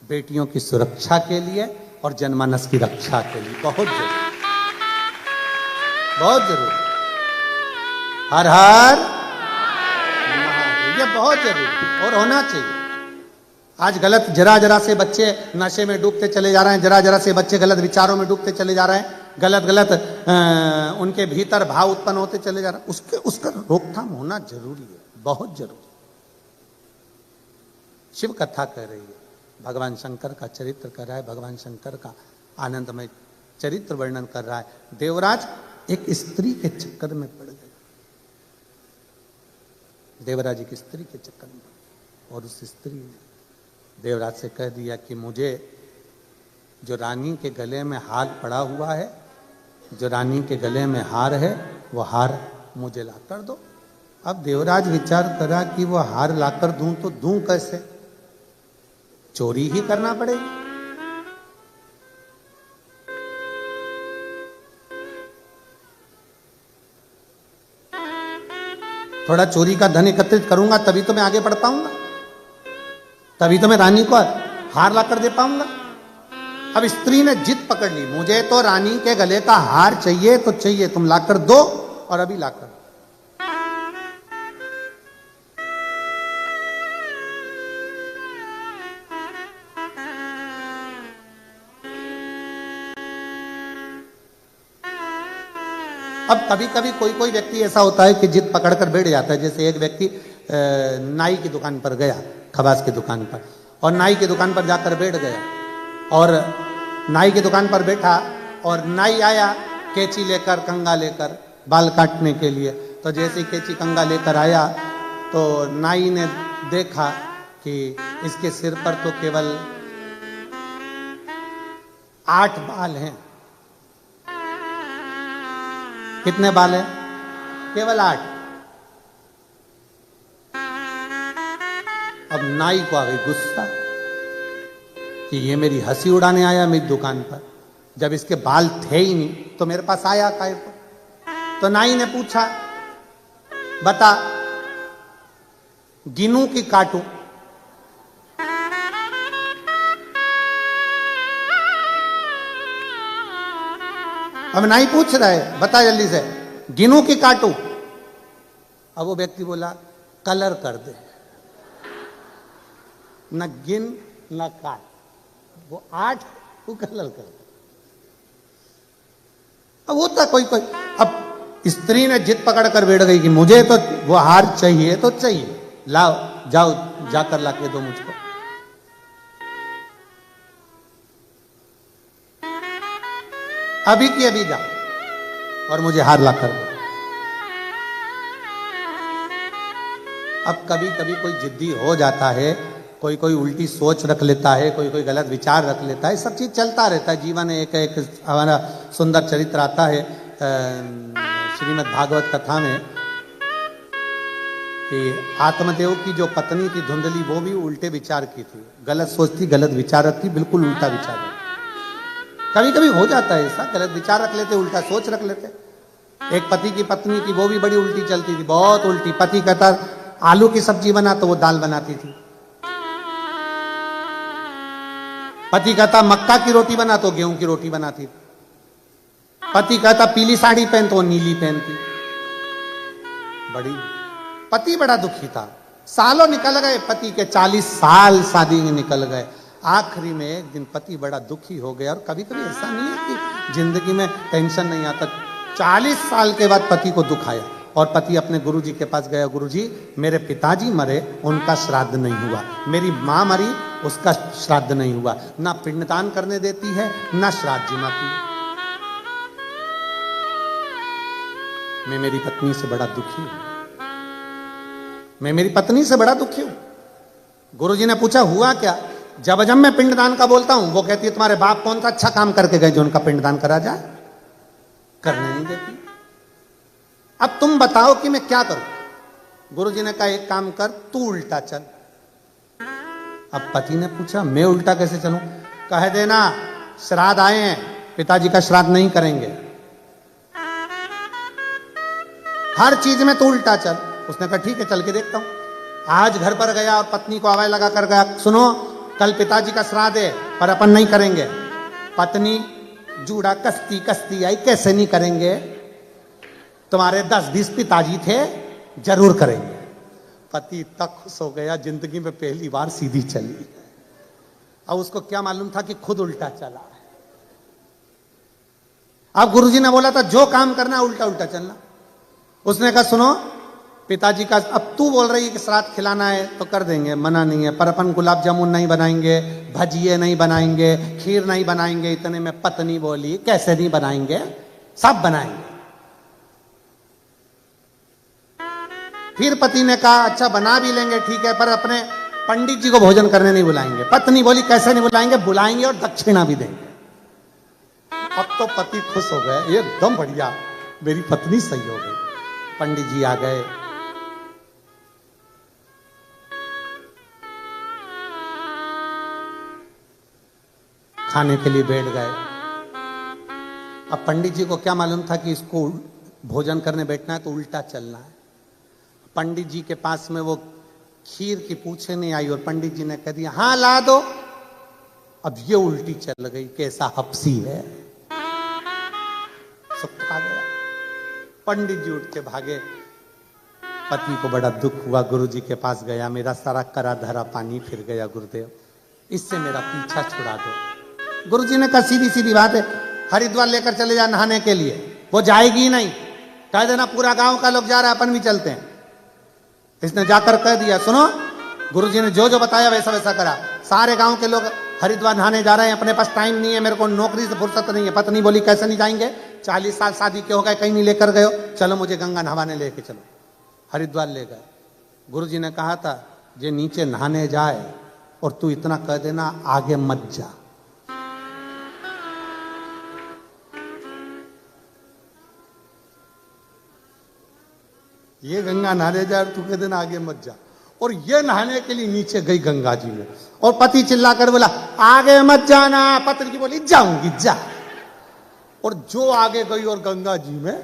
बेटियों की सुरक्षा के लिए और जनमानस की रक्षा के लिए। बहुत जरूरी, बहुत जरूरी। हर हर ये बहुत जरूरी और होना चाहिए। आज गलत जरा से बच्चे नशे में डूबते चले जा रहे हैं, जरा से बच्चे गलत विचारों में डूबते चले जा रहे हैं, गलत उनके भीतर भाव उत्पन्न होते चले जा रहे हैं। उसका रोकथाम होना जरूरी है, बहुत जरूरी। शिव कथा कह रही है, भगवान शंकर का चरित्र कर रहा है, भगवान शंकर का आनंदमय चरित्र वर्णन कर रहा है। देवराज एक स्त्री के चक्कर में पड़ गए, देवराज एक स्त्री के चक्कर में, और उस स्त्री ने देवराज से कह दिया कि मुझे जो रानी के गले में हार पड़ा हुआ है, जो रानी के गले में हार है, वो हार मुझे लाकर दो। अब देवराज विचार करा कि वो हार लाकर दूं तो दूं कैसे, चोरी ही करना पड़ेगी। थोड़ा चोरी का धन एकत्रित करूंगा तभी तो मैं आगे बढ़ पाऊंगा, तभी तो मैं रानी को हार लाकर दे पाऊंगा। अब स्त्री ने जिद पकड़ ली, मुझे तो रानी के गले का हार चाहिए तो चाहिए, तुम लाकर दो और अभी लाकर। अब कभी कभी कोई व्यक्ति ऐसा होता है कि जिद पकड़कर बैठ जाता है। जैसे एक व्यक्ति नाई की दुकान पर गया, खबास की दुकान पर, और नाई की दुकान पर जाकर बैठ गया, और नाई की दुकान पर बैठा और नाई आया कैंची लेकर, कंघा लेकर बाल काटने के लिए। तो जैसे ही कैंची कंघा लेकर आया तो नाई ने देखा कि इसके सिर पर तो केवल 8 बाल हैं। कितने बाल हैं? केवल 8। अब नाई को आ गई गुस्सा कि ये मेरी हंसी उड़ाने आया मेरी दुकान पर, जब इसके बाल थे ही नहीं तो मेरे पास आया काहे को। तो नाई ने पूछा, बता गिनूं कि काटूं? अब नाई पूछ रहा है, बता जल्दी से, गिनूं कि काटूं? अब वो व्यक्ति बोला, कलर कर दे, न गिन न काट, वो 8 तू कलर कर दे। अब होता कोई कोई, अब स्त्री ने जिद पकड़ कर बैठ गई कि मुझे तो वो हार चाहिए तो चाहिए, लाओ जाओ जाकर लाके दो मुझको। अभी की अभी जाओ और मुझे हार ला कर दो। अब कभी कभी कोई जिद्दी हो जाता है, कोई कोई उल्टी सोच रख लेता है, कोई कोई गलत विचार रख लेता है, सब चीज चलता रहता है जीवन में। एक एक हमारा सुंदर चरित्र आता है श्रीमद् भागवत कथा में कि आत्मदेव की जो पत्नी थी धुंधली, वो भी उल्टे विचार की थी, गलत सोचती, गलत विचार रखती, बिल्कुल उल्टा विचार रखती। कभी कभी हो जाता है ऐसा, गलत विचार रख लेते, उल्टा सोच रख लेते। एक पति की पत्नी थी, वो भी बड़ी उल्टी चलती थी, बहुत उल्टी। पति कहता आलू की सब्जी बना तो वो दाल बनाती थी, पति कहता मक्का की रोटी बना तो गेहूं की रोटी बनाती थी, पति कहता पीली साड़ी पहन तो वो नीली पहनती। बड़ी पति बड़ा दुखी था, सालों निकल गए, पति के 40 साल शादी में निकल गए। आखिरी में एक दिन पति बड़ा दुखी हो गया। और कभी कभी ऐसा नहीं है कि जिंदगी में टेंशन नहीं आता, 40 साल के बाद पति को दुख आया और पति अपने गुरुजी के पास गया, गुरुजी मेरे पिताजी मरे, उनका श्राद्ध नहीं हुआ, मेरी माँ मरी, उसका श्राद्ध नहीं हुआ, ना पिंडदान करने देती है ना श्राद्ध जिमाती है, मैं मेरी पत्नी से बड़ा दुखी हूं, मैं मेरी पत्नी से बड़ा दुखी हूं। गुरुजी ने पूछा हुआ क्या? जब जब मैं पिंडदान का बोलता हूं वो कहती है तुम्हारे बाप कौन सा अच्छा काम करके गए जो उनका पिंडदान करा जाए, करने नहीं देती। अब तुम बताओ कि मैं क्या करूं? गुरुजी ने कहा एक काम कर, तू उल्टा चल। अब पति ने पूछा मैं उल्टा कैसे चलूं? कह देना श्राद्ध आए हैं, पिताजी का श्राद्ध नहीं करेंगे, हर चीज में तू उल्टा चल। उसने कहा ठीक है चल के देखता हूं। आज घर पर गया और पत्नी को आवाज लगा कर गया, सुनो कल पिताजी का श्राद्ध है पर अपन नहीं करेंगे। पत्नी जूड़ा कसती कसती आई, कैसे नहीं करेंगे, तुम्हारे 10-20 पिताजी थे, जरूर करेंगे। पति तक खुश हो गया, जिंदगी में पहली बार सीधी चली। अब उसको क्या मालूम था कि खुद उल्टा चला है। अब गुरुजी ने बोला था जो काम करना उल्टा उल्टा चलना। उसने कहा सुनो पिताजी का, अब तू बोल रही है कि श्राद्ध खिलाना है तो कर देंगे, मना नहीं है, पर अपन गुलाब जामुन नहीं बनाएंगे, भजिए नहीं बनाएंगे, खीर नहीं बनाएंगे। इतने में पत्नी बोली कैसे नहीं बनाएंगे, सब बनाएंगे। फिर पति ने कहा अच्छा बना भी लेंगे ठीक है, पर अपने पंडित जी को भोजन करने नहीं बुलाएंगे। पत्नी बोली कैसे नहीं बुलाएंगे, बुलाएंगे और दक्षिणा भी देंगे। अब तो पति खुश हो गए, एकदम बढ़िया, मेरी पत्नी सही हो गई। पंडित जी आ गए, खाने के लिए बैठ गए। अब पंडित जी को क्या मालूम था कि इसको भोजन करने बैठना है तो उल्टा चलना है। पंडित जी के पास में वो खीर की पूछे नहीं आई और पंडित जी ने कह दिया हाँ ला दो। अब ये उल्टी चल गई, कैसा हपसी है, सब खा गया। पंडित जी उठ के भागे। पति को बड़ा दुख हुआ, गुरुजी के पास गया, मेरा सारा करा धरा पानी फिर गया, गुरुदेव इससे मेरा पीछा छुड़ा दो। गुरुजी ने कहा सीधी सीधी बात है, हरिद्वार लेकर चले जा नहाने के लिए, वो जाएगी ही नहीं, कह देना पूरा गांव का लोग जा रहा है अपन भी चलते हैं। इसने जाकर कह दिया सुनो, गुरुजी ने जो जो बताया वैसा वैसा करा, सारे गांव के लोग हरिद्वार नहाने जा रहे हैं, अपने पास टाइम नहीं है, मेरे को नौकरी से फुर्सत नहीं है। पत्नी बोली कैसे नहीं जाएंगे, 40 साल शादी के हो गए, कहीं नहीं लेकर गए हो, चलो मुझे गंगा नहाने लेके चलो। हरिद्वार ले गए। गुरुजी ने कहा था जे नीचे नहाने जाए और तू इतना कह देना आगे मत जा, ये गंगा नहाने जा, तू के दिन आगे मत जा। और ये नहाने के लिए नीचे गई गंगा जी में, और पति चिल्लाकर बोला आगे मत जाना। पत्नी की बोली जाऊंगी जा। और जो आगे गई और गंगा जी में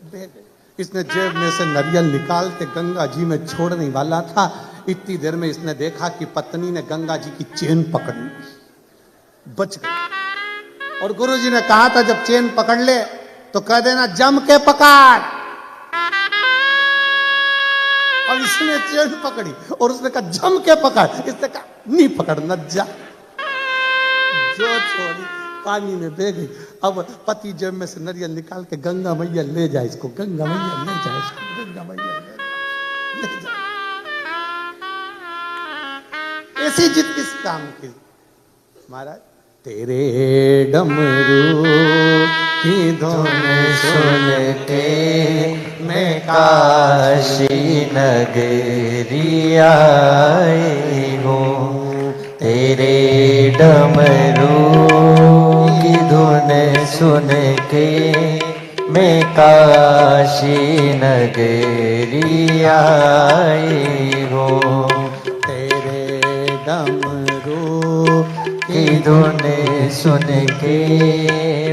बह गई। इसने जेब में से नारियल निकाल के गंगा जी में छोड़ने वाला था, इतनी देर में इसने देखा कि पत्नी ने गंगा जी की चेन पकड़ी, बच गई। और गुरुजी ने कहा था जब चेन पकड़ ले तो कह देना जम के पकड़। और इसने चेन पकड़ी और उसने कहा जम के पकड़। इसने कहा नहीं पकड़ना जा। जो छोड़ी पानी में बह गई। अब पति जेब में से नारियल निकाल के गंगा मैया ले जाए इसको, गंगा मैया ले जाए इसको, गंगा मैया ले जाए। ऐसी जिद किस काम की महाराज? तेरे डमरू की धुन सुन के मैं काशी नगरी आई हूँ। तेरे डमरू की धुन सुन के मैं काशी नगरी आई हूँ। तेरे डमरू की धुन सुन के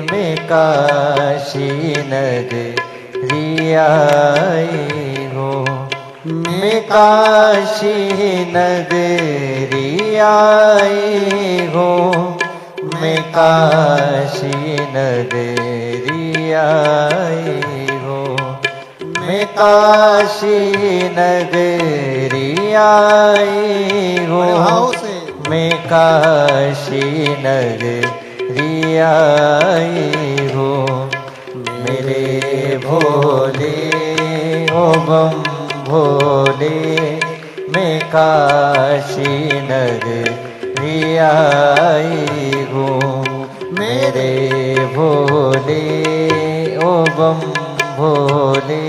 मैं काशी नगरी आई हूँ। मैं काशी नगरी आई हूँ। मैं काशी नगरी आई हूँ। मैं काशी नगरी आई हूँ। मैं काशी नगरी आई हूँ। मेरे भोले ओ बम भोले मैं काशी नगरी आई हूँ। मेरे भोले ओ बम भोले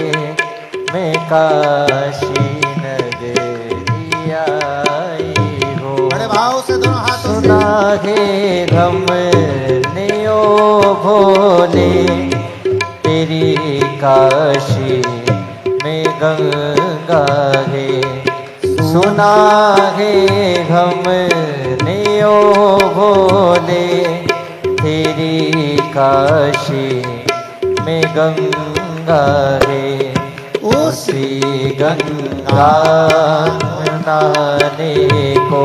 मैं काशी नगरी आई हूँ। बड़े भाव से दोनों हाथों से सुना है हमने ओ भोले तेरी काशी में गंगा है। सुना है हमने ओ भोले तेरी काशी में गंगा है। उसी गंगा नहाने को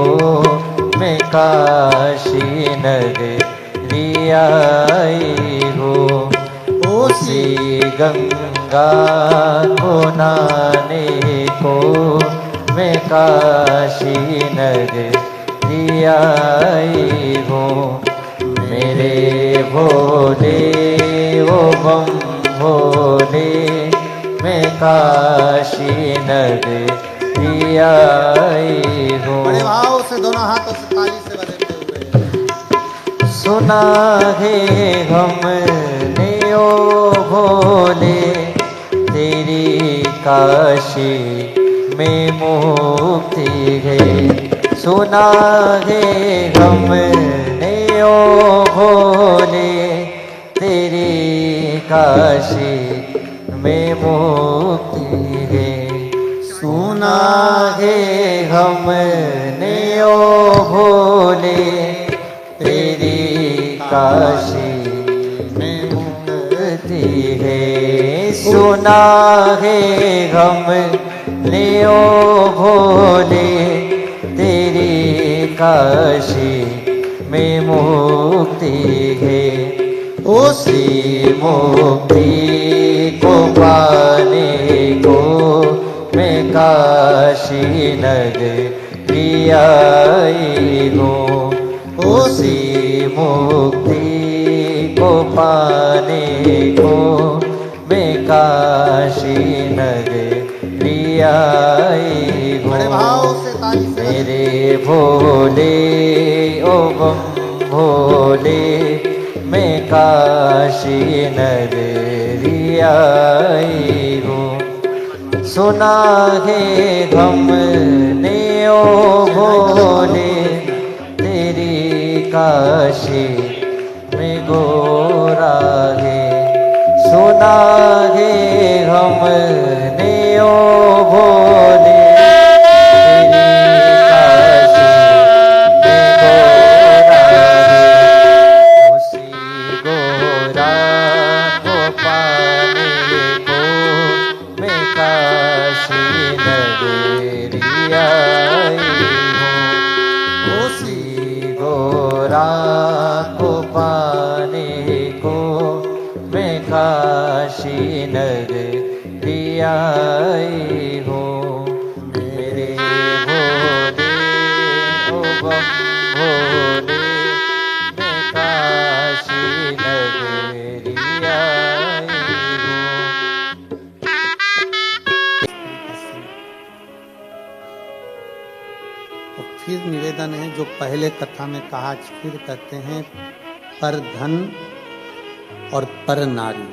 मैं काशी नगरी आई हूँ। उसी गंगा को नहाने को मैं काशी नगरी आई हूँ। मेरे भोले ओ बम भोले मैं काशी नगरी आई हूँ। बड़े भाव से दोनों हाथों से ताली से बजाते हुए सुना है हमने ओ भोले तेरी काशी में मुक्ति है। सुना है हमने ओ भोले तेरी काशी में मुक्ति है। सुना है हमने ओ भोले तेरी काशी में मुक्ति है। सुना है हमने ओ भोले तेरी काशी में मुक्ति है। उसी मुक्ति को पाने को मैं काशी नगरी आई हूँ। उसी मुक्ति को पाने को मैं काशी नगरी आई हूँ। बड़े भाव से ताली से मेरे भोले ओ बम भोले मैं काशी नगरी आई हूँ। सुना है हमने ओ भोले तेरी काशी में गोरा है। सुना है हमने ओ भोले तेरी काशी में गोरा उसी गोरा को पाने को मैं काशी नगरी आई हूँ। उसी गोरा को पाने को मैं काशी नगरी आई हूँ। मेरे भोले ओ बम भोले मैं काशी नगरी आई हूँ। तो फिर निवेदन है जो पहले कथा में कहा, आज फिर कहते हैं, पर धन और पर नारी,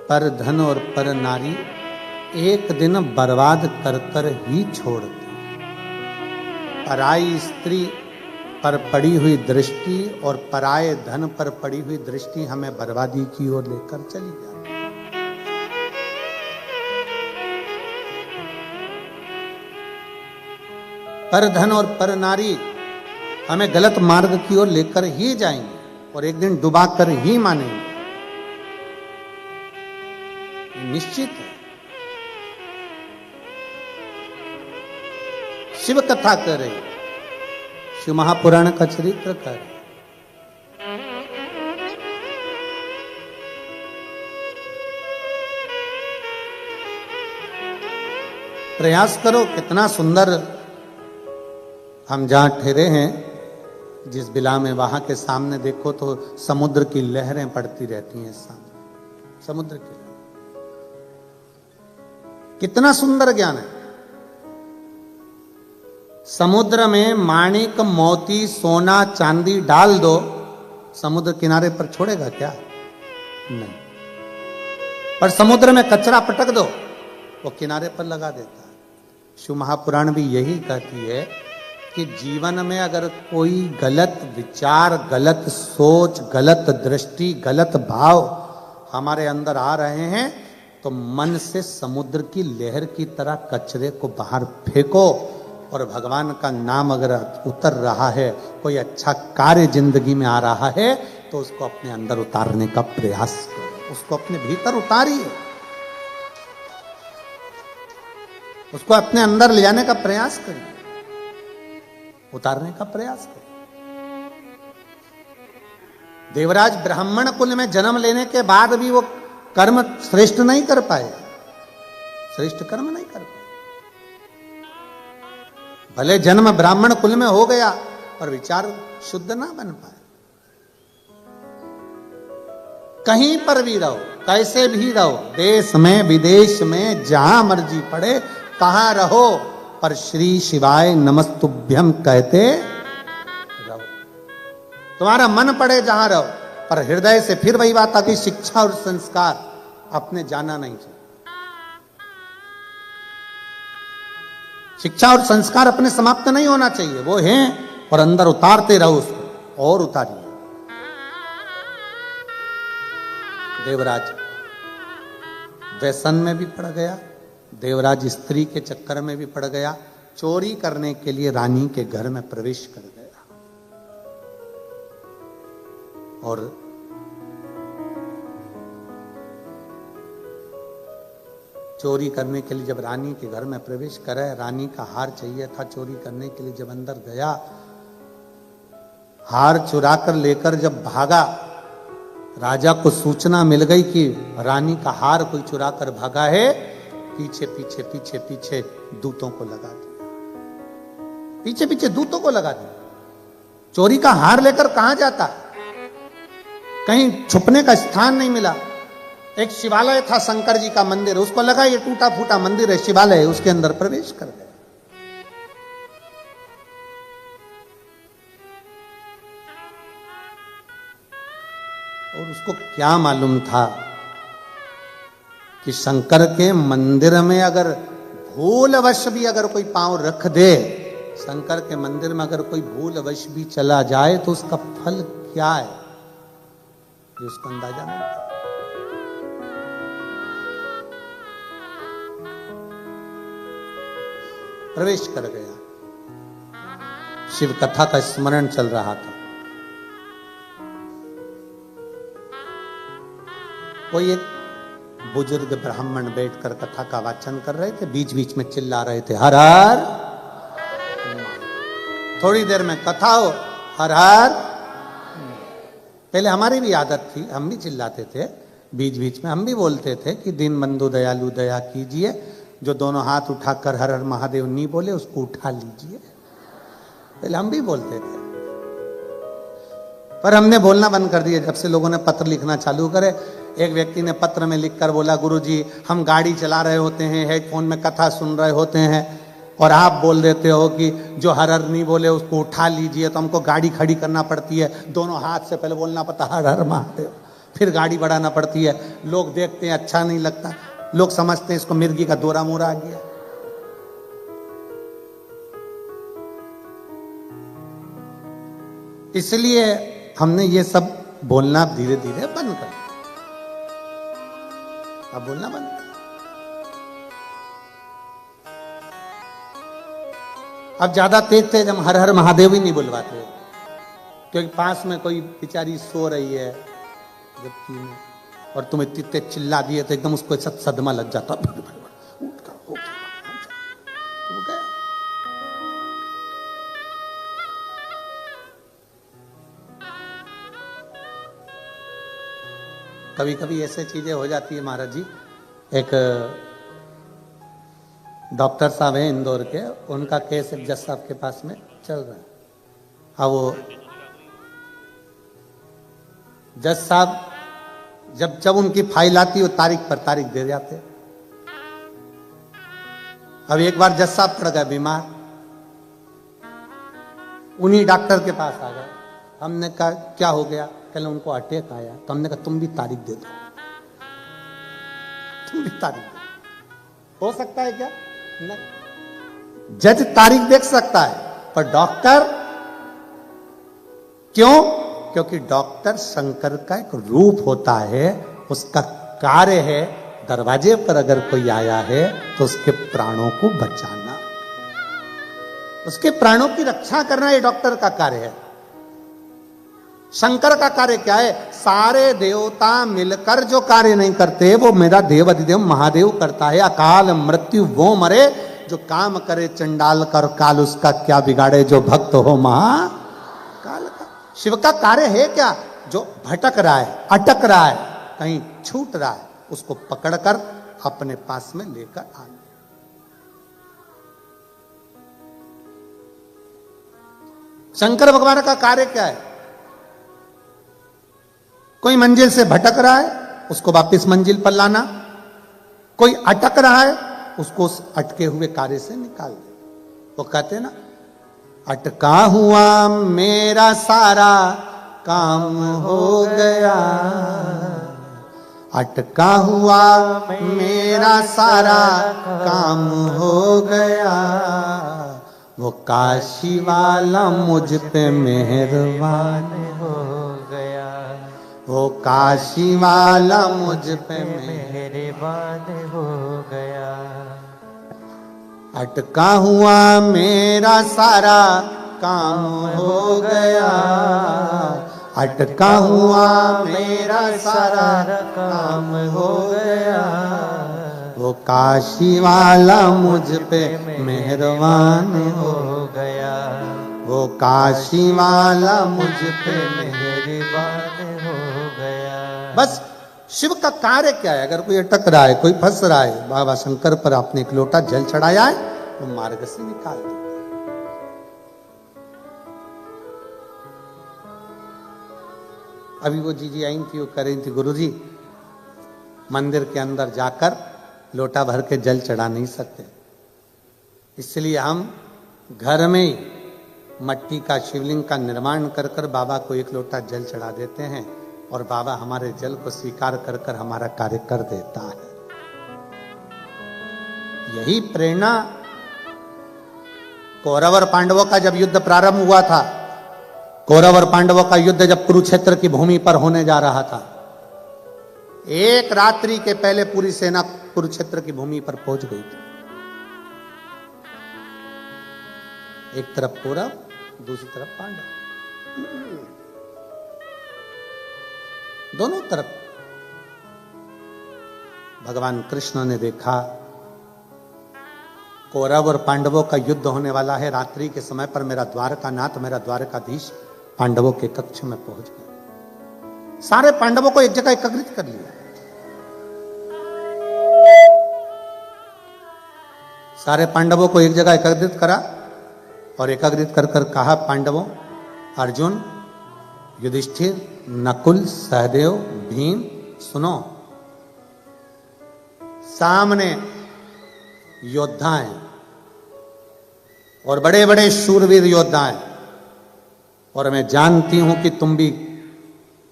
पर धन और पर नारी एक दिन बर्बाद कर कर ही छोड़ते। पराई स्त्री पर पड़ी हुई दृष्टि और पराये धन पर पड़ी हुई दृष्टि हमें बर्बादी की ओर लेकर चली जाती। पर धन और पर नारी हमें गलत मार्ग की ओर लेकर ही जाएंगे और एक दिन डुबा कर ही मानेंगे, निश्चित है। शिव कथा कर रही, शिव महापुराण का चरित्र कर रही। प्रयास करो, कितना सुंदर हम जहां ठहरे हैं, जिस बिला में, वहां के सामने देखो तो समुद्र की लहरें पड़ती रहती हैं सामने, समुद्र की। कितना सुंदर ज्ञान है। समुद्र में माणिक मोती सोना चांदी डाल दो, समुद्र किनारे पर छोड़ेगा क्या? नहीं। पर समुद्र में कचरा पटक दो, वो किनारे पर लगा देता है। शिव महापुराण भी यही कहती है कि जीवन में अगर कोई गलत विचार, गलत सोच, गलत दृष्टि, गलत भाव हमारे अंदर आ रहे हैं तो मन से समुद्र की लहर की तरह कचरे को बाहर फेंको, और भगवान का नाम अगर उतर रहा है, कोई अच्छा कार्य जिंदगी में आ रहा है, तो उसको अपने अंदर उतारने का प्रयास करो, उसको अपने भीतर उतारिए, उसको अपने अंदर ले जाने का प्रयास करिए, उतारने का प्रयास करिए। देवराज ब्राह्मण कुल में जन्म लेने के बाद भी वो कर्म श्रेष्ठ नहीं कर पाए, श्रेष्ठ कर्म नहीं कर पाए। भले जन्म ब्राह्मण कुल में हो गया पर विचार शुद्ध ना बन पाए। कहीं पर भी रहो, कैसे भी रहो, देश में विदेश में जहां मर्जी पड़े, कहां रहो, पर श्री शिवाय नमस्तुभ्यम कहते रहो। तुम्हारा मन पड़े जहां रहो, पर हृदय से, फिर वही बात आती, शिक्षा और संस्कार अपने जाना नहीं चाहिए। शिक्षा और संस्कार अपने समाप्त नहीं होना चाहिए, वो हैं, और अंदर उतारते रहो उसको, और उतारिए। देवराज व्यसन में भी पड़ गया, देवराज स्त्री के चक्कर में भी पड़ गया, चोरी करने के लिए रानी के घर में प्रवेश कर गया, और चोरी करने के लिए जब रानी के घर में प्रवेश करे, रानी का हार चाहिए था चोरी करने के लिए, जब अंदर गया, हार चुरा कर लेकर जब भागा, राजा को सूचना मिल गई कि रानी का हार कोई चुरा कर भागा है। पीछे पीछे पीछे पीछे दूतों को लगा दिया, पीछे पीछे दूतों को लगा दिया। चोरी का हार लेकर कहां जाता, कहीं छुपने का स्थान नहीं मिला। एक शिवालय था, शंकर जी का मंदिर, उसको लगा ये टूटा फूटा मंदिर है, शिवालय है, उसके अंदर प्रवेश कर गए। और उसको क्या मालूम था कि शंकर के मंदिर में अगर भूलवश भी अगर कोई पांव रख दे, शंकर के मंदिर में अगर कोई भूलवश भी चला जाए तो उसका फल क्या है, ये उसको अंदाजा नहीं था। प्रवेश कर गया। शिव कथा का स्मरण चल रहा था। कोई एक बुजुर्ग ब्राह्मण बैठकर कथा का वाचन कर रहे थे, बीच बीच में चिल्ला रहे थे हर हर। थोड़ी देर में कथा हो हर हर। पहले हमारी भी आदत थी, हम भी चिल्लाते थे, बीच बीच में हम भी बोलते थे कि दीन बंधु दयालु दया कीजिए, जो दोनों हाथ उठाकर हर हर महादेव नहीं बोले उसको उठा लीजिए। पहले हम भी बोलते थे, पर हमने बोलना बंद कर दिया जब से लोगों ने पत्र लिखना चालू करे। एक व्यक्ति ने पत्र में लिखकर बोला, गुरुजी हम गाड़ी चला रहे होते हैं, हेडफोन में कथा सुन रहे होते हैं और आप बोल देते हो कि जो हर हर नहीं बोले उसको उठा लीजिए, तो हमको गाड़ी खड़ी करना पड़ती है, दोनों हाथ से पहले बोलना पड़ता हर हर महादेव, फिर गाड़ी बढ़ाना पड़ती है। लोग देखते हैं अच्छा नहीं लगता, लोग समझते हैं इसको मिर्गी का दौरा मोरा आ गया। इसलिए हमने ये सब बोलना धीरे धीरे बंद कर दिया। अब बोलना बंद। अब ज्यादा तेज तेज हम हर हर महादेव ही नहीं बुलवाते, क्योंकि पास में कोई बेचारी सो रही है जबकि, और तुम इतने तेज चिल्ला दिए तो एकदम उसको ऐसा सदमा लग जाता, उठ कर हो गया। कभी कभी ऐसे चीजें हो जाती है महाराज जी। एक डॉक्टर साहब हैं इंदौर के, उनका केस एक जज साहब के पास में चल रहा है। अब वो जज साहब जब उनकी फाइल आती है वो तारीख पर तारीख दे जाते। अब एक बार जज साहब पड़ गए बीमार, उन्हीं डॉक्टर के पास आ गए। हमने कहा क्या हो गया? कल उनको अटैक आया। तो हमने कहा तुम भी तारीख दे दो, तुम भी तारीख दो। हो सकता है क्या? नहीं। जज तारीख देख सकता है, पर डॉक्टर क्यों? क्योंकि डॉक्टर शंकर का एक रूप होता है, उसका कार्य है दरवाजे पर अगर कोई आया है तो उसके प्राणों को बचाना, उसके प्राणों की रक्षा करना, ये डॉक्टर का कार्य है। शंकर का कार्य क्या है? सारे देवता मिलकर जो कार्य नहीं करते वो मेरा देव अधिदेव महादेव करता है। अकाल मृत्यु वो मरे जो काम करे चंडाल कर, काल उसका क्या बिगाड़े जो भक्त हो महाकाल का। शिव का कार्य है क्या? जो भटक रहा है, अटक रहा है, कहीं छूट रहा है, उसको पकड़कर अपने पास में लेकर आना। शंकर भगवान का कार्य क्या है? कोई मंजिल से भटक रहा है उसको वापस मंजिल पर लाना, कोई अटक रहा है उसको उस अटके हुए कार्य से निकाल दे। वो कहते हैं ना, अटका हुआ मेरा सारा काम हो गया, अटका हुआ मेरा सारा काम हो गया, वो काशी वाला मुझ पे मेहरबान हो गया, वो काशी वाला मुझ पे मेहरबान हो गया। अटका हुआ मेरा सारा काम हो गया, अटका हुआ मेरा सारा काम हो गया, वो काशी वाला मुझ पे मेहरबान हो गया, वो काशी वाला मुझ पे मेहरबान हो गया। बस शिव का कार्य क्या है? अगर कोई अटक रहा है, कोई फंस रहा है, बाबा शंकर पर आपने एक लोटा जल चढ़ाया है, वो मार्ग से निकाल दे। अभी वो जीजी आई थी, वो कह रही थी गुरुजी मंदिर के अंदर जाकर लोटा भर के जल चढ़ा नहीं सकते, इसलिए हम घर में ही मट्टी का शिवलिंग का निर्माण कर कर बाबा को एक लोटा जल चढ़ा देते हैं और बाबा हमारे जल को स्वीकार कर कर हमारा कार्य कर देता है। यही प्रेरणा कौरव और पांडवों का जब युद्ध प्रारंभ हुआ था, कौरव और पांडवों का युद्ध जब कुरुक्षेत्र की भूमि पर होने जा रहा था, एक रात्रि के पहले पूरी सेना कुरुक्षेत्र की भूमि पर पहुंच गई थी। एक तरफ कौरव, दूसरी तरफ पांडव, दोनों तरफ। भगवान कृष्ण ने देखा कौरव और पांडवों का युद्ध होने वाला है। रात्रि के समय पर मेरा द्वारकानाथ, मेरा द्वारकाधीश पांडवों के कक्ष में पहुंच गया। सारे पांडवों को एक जगह एकत्रित कर लिया। सारे पांडवों को एक जगह एकत्रित करा और एकत्रित कर कर कहा, पांडवों, अर्जुन, युधिष्ठिर, नकुल, सहदेव, भीम, सुनो, सामने योद्धा हैं और बड़े बड़े शूरवीर योद्धा हैं, और मैं जानती हूं कि तुम भी,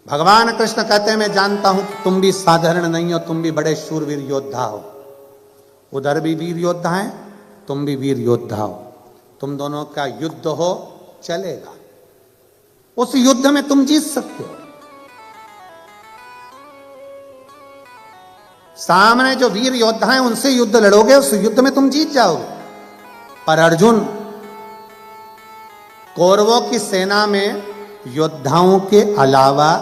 भगवान कृष्ण कहते हैं, मैं जानता हूं कि तुम भी साधारण नहीं हो, तुम भी बड़े शूरवीर योद्धा हो। उधर भी वीर योद्धा हैं, तुम भी वीर योद्धा हो। तुम दोनों का युद्ध हो, चलेगा। उस युद्ध में तुम जीत सकते हो। सामने जो वीर योद्धा हैं उनसे युद्ध लड़ोगे, उस युद्ध में तुम जीत जाओगे। पर अर्जुन, कौरवों की सेना में योद्धाओं के अलावा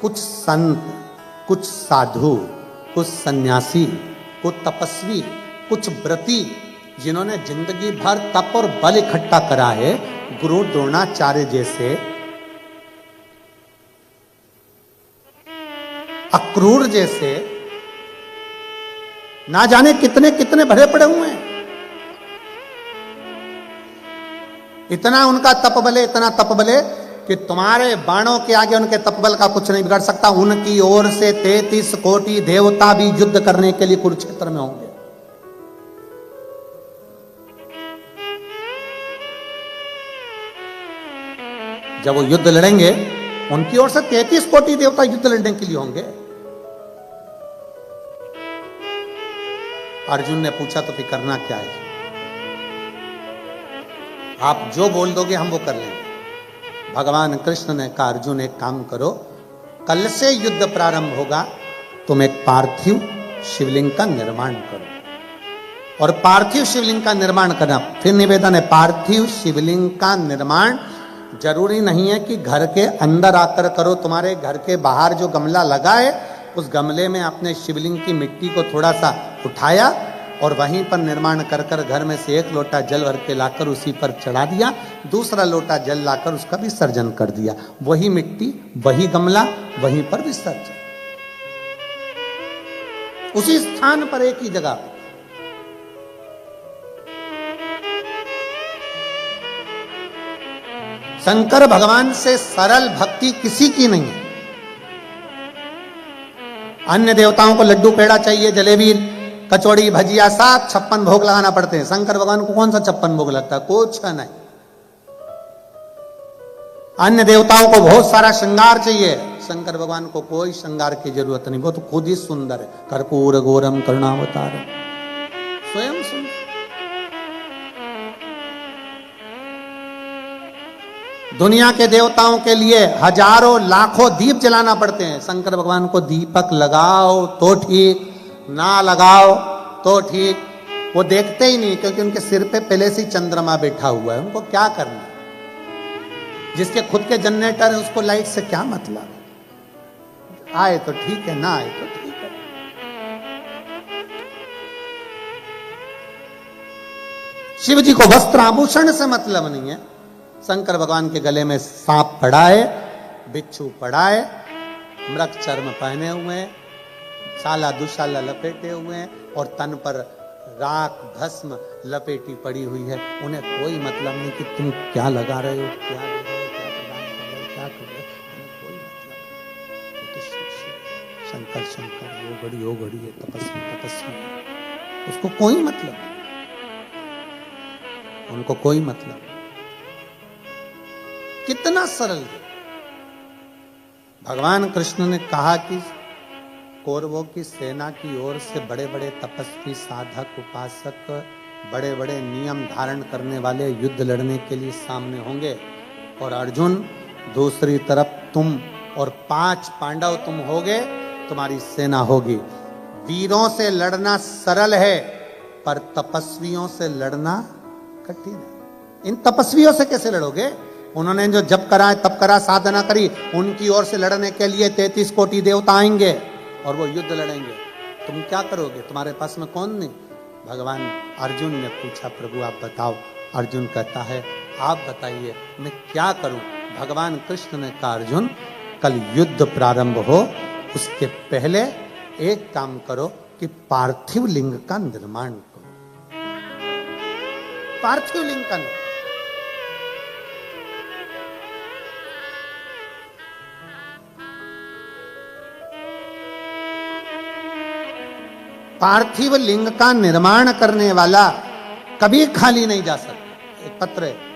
कुछ संत, कुछ साधु, कुछ सन्यासी, कुछ तपस्वी, कुछ व्रती, जिन्होंने जिंदगी भर तप और बल इकट्ठा करा है, गुरु द्रोणाचार्य जैसे, अक्रूर जैसे, ना जाने कितने कितने भरे पड़े हुए हैं। इतना उनका तप बले, इतना तप बले कि तुम्हारे बाणों के आगे उनके तपबल का कुछ नहीं बिगड़ सकता। उनकी ओर से 33 कोटि देवता भी युद्ध करने के लिए कुरुक्षेत्र में होंगे। जब वो युद्ध लड़ेंगे, उनकी ओर से 33 कोटि देवता युद्ध लड़ने के लिए होंगे। अर्जुन ने पूछा, तो फिर करना क्या है? आप जो बोल दोगे हम वो कर लेंगे। भगवान कृष्ण ने कहा, अर्जुन एक काम करो, कल से युद्ध प्रारंभ होगा, तुम एक पार्थिव शिवलिंग का निर्माण करो। और पार्थिव शिवलिंग का निर्माण करना, फिर निवेदन है, पार्थिव शिवलिंग का निर्माण जरूरी नहीं है कि घर के अंदर आकर करो। तुम्हारे घर के बाहर जो गमला लगा है, उस गमले में अपने शिवलिंग की मिट्टी को थोड़ा सा उठाया और वहीं पर निर्माण कर कर घर में से एक लोटा जल भर के लाकर उसी पर चढ़ा दिया, दूसरा लोटा जल लाकर उसका विसर्जन कर दिया। वही मिट्टी, वही गमला, वहीं पर विसर्जन, उसी स्थान पर, एक ही जगह। शंकर भगवान से सरल भक्ति किसी की नहीं है। अन्य देवताओं को लड्डू पेड़ा चाहिए, जलेबी, कचौड़ी, भजिया, 756 भोग लगाना पड़ते हैं। शंकर भगवान को कौन सा 56 भोग लगता है? कुछ नहीं। अन्य देवताओं को बहुत सारा श्रृंगार चाहिए, शंकर भगवान को कोई श्रृंगार की जरूरत नहीं। वो तो खुद ही सुंदर है। कर्पूर गौरम करुणावतारम, स्वयं सुंदर। दुनिया के देवताओं के लिए हजारों लाखों दीप जलाना पड़ते हैं। शंकर भगवान को दीपक लगाओ तो ठीक, ना लगाओ तो ठीक, वो देखते ही नहीं, क्योंकि उनके सिर पे पहले से चंद्रमा बैठा हुआ है। उनको क्या करना? जिसके खुद के जनरेटर है उसको लाइट से क्या मतलब? आए तो ठीक है, ना आए तो ठीक है। शिव जी को वस्त्र आभूषण से मतलब नहीं है। शंकर भगवान के गले में सांप पड़ा है, बिच्छू पड़ा है, मृग चर्म पहने हुए हैं, साला दुशाला लपेटे हुए हैं, और तन पर राख भस्म लपेटी पड़ी हुई है। उन्हें कोई मतलब नहीं कि तुम क्या लगा रहे हो, क्या दे रहे हो, क्या प्रदान कर रहे हो, क्या कर रहे हो, उन्हें कोई मतलब नहीं। तो शंकर शंकर, वो घड़ी है, तपस्वी तपस्वी, उसको कोई मतलब नहीं, उनको कोई मतलब नहीं। कितना सरल है। भगवान कृष्ण ने कहा कि कौरवों की सेना की ओर से बड़े बड़े तपस्वी, साधक, उपासक, बड़े बड़े नियम धारण करने वाले युद्ध लड़ने के लिए सामने होंगे, और अर्जुन दूसरी तरफ तुम और 5 पांडव तुम होगे, तुम्हारी सेना होगी। वीरों से लड़ना सरल है, पर तपस्वियों से लड़ना कठिन है। इन तपस्वियों से कैसे लड़ोगे? उन्होंने जो जप करा तप करा साधना करी, उनकी ओर से लड़ने के लिए 33 कोटि देवता आएंगे और वो युद्ध लड़ेंगे। तुम क्या करोगे? तुम्हारे पास में कौन नहीं? भगवान अर्जुन ने पूछा, प्रभु आप बताओ। अर्जुन कहता है, आप बताइए मैं क्या करूं? भगवान कृष्ण ने कहा, अर्जुन कल युद्ध प्रारंभ हो उसके पहले एक काम करो कि पार्थिव लिंग का निर्माण करो। पार्थिव लिंग का पार्थिव लिंग का निर्माण करने वाला कभी खाली नहीं जा सकता। एक पत्र है,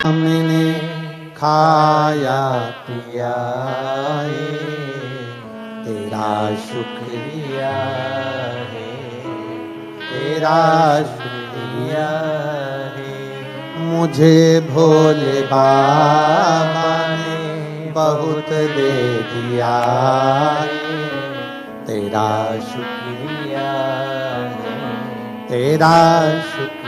हमने खाया पिया है, तेरा शुक्रिया है, तेरा शुक्रिया है। मुझे भोले बाबा ने बहुत दे दिया है, तेरा शुक्रिया है, तेरा शुक्रिया।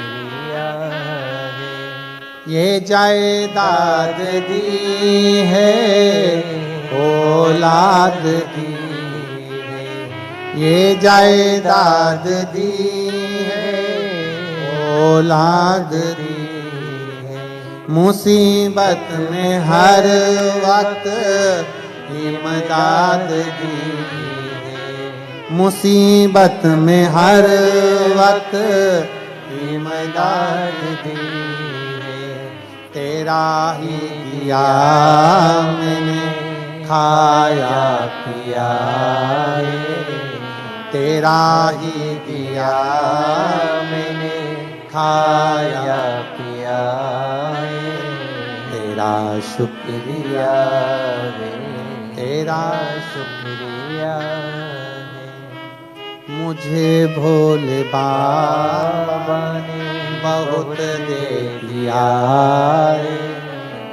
ये जायदाद दी है, औलाद दी है, ये जायदाद दी है, औलाद दी है। मुसीबत में हर वक्त इमदाद दी है, मुसीबत में हर वक्त इमदाद दी। तेरा ही दिया मैंने खाया पिया है, तेरा ही दिया मैंने खाया पिया है, तेरा शुक्रिया है, तेरा शुक्रिया है। मुझे भोले बाबा ने बहुत दे दिया है,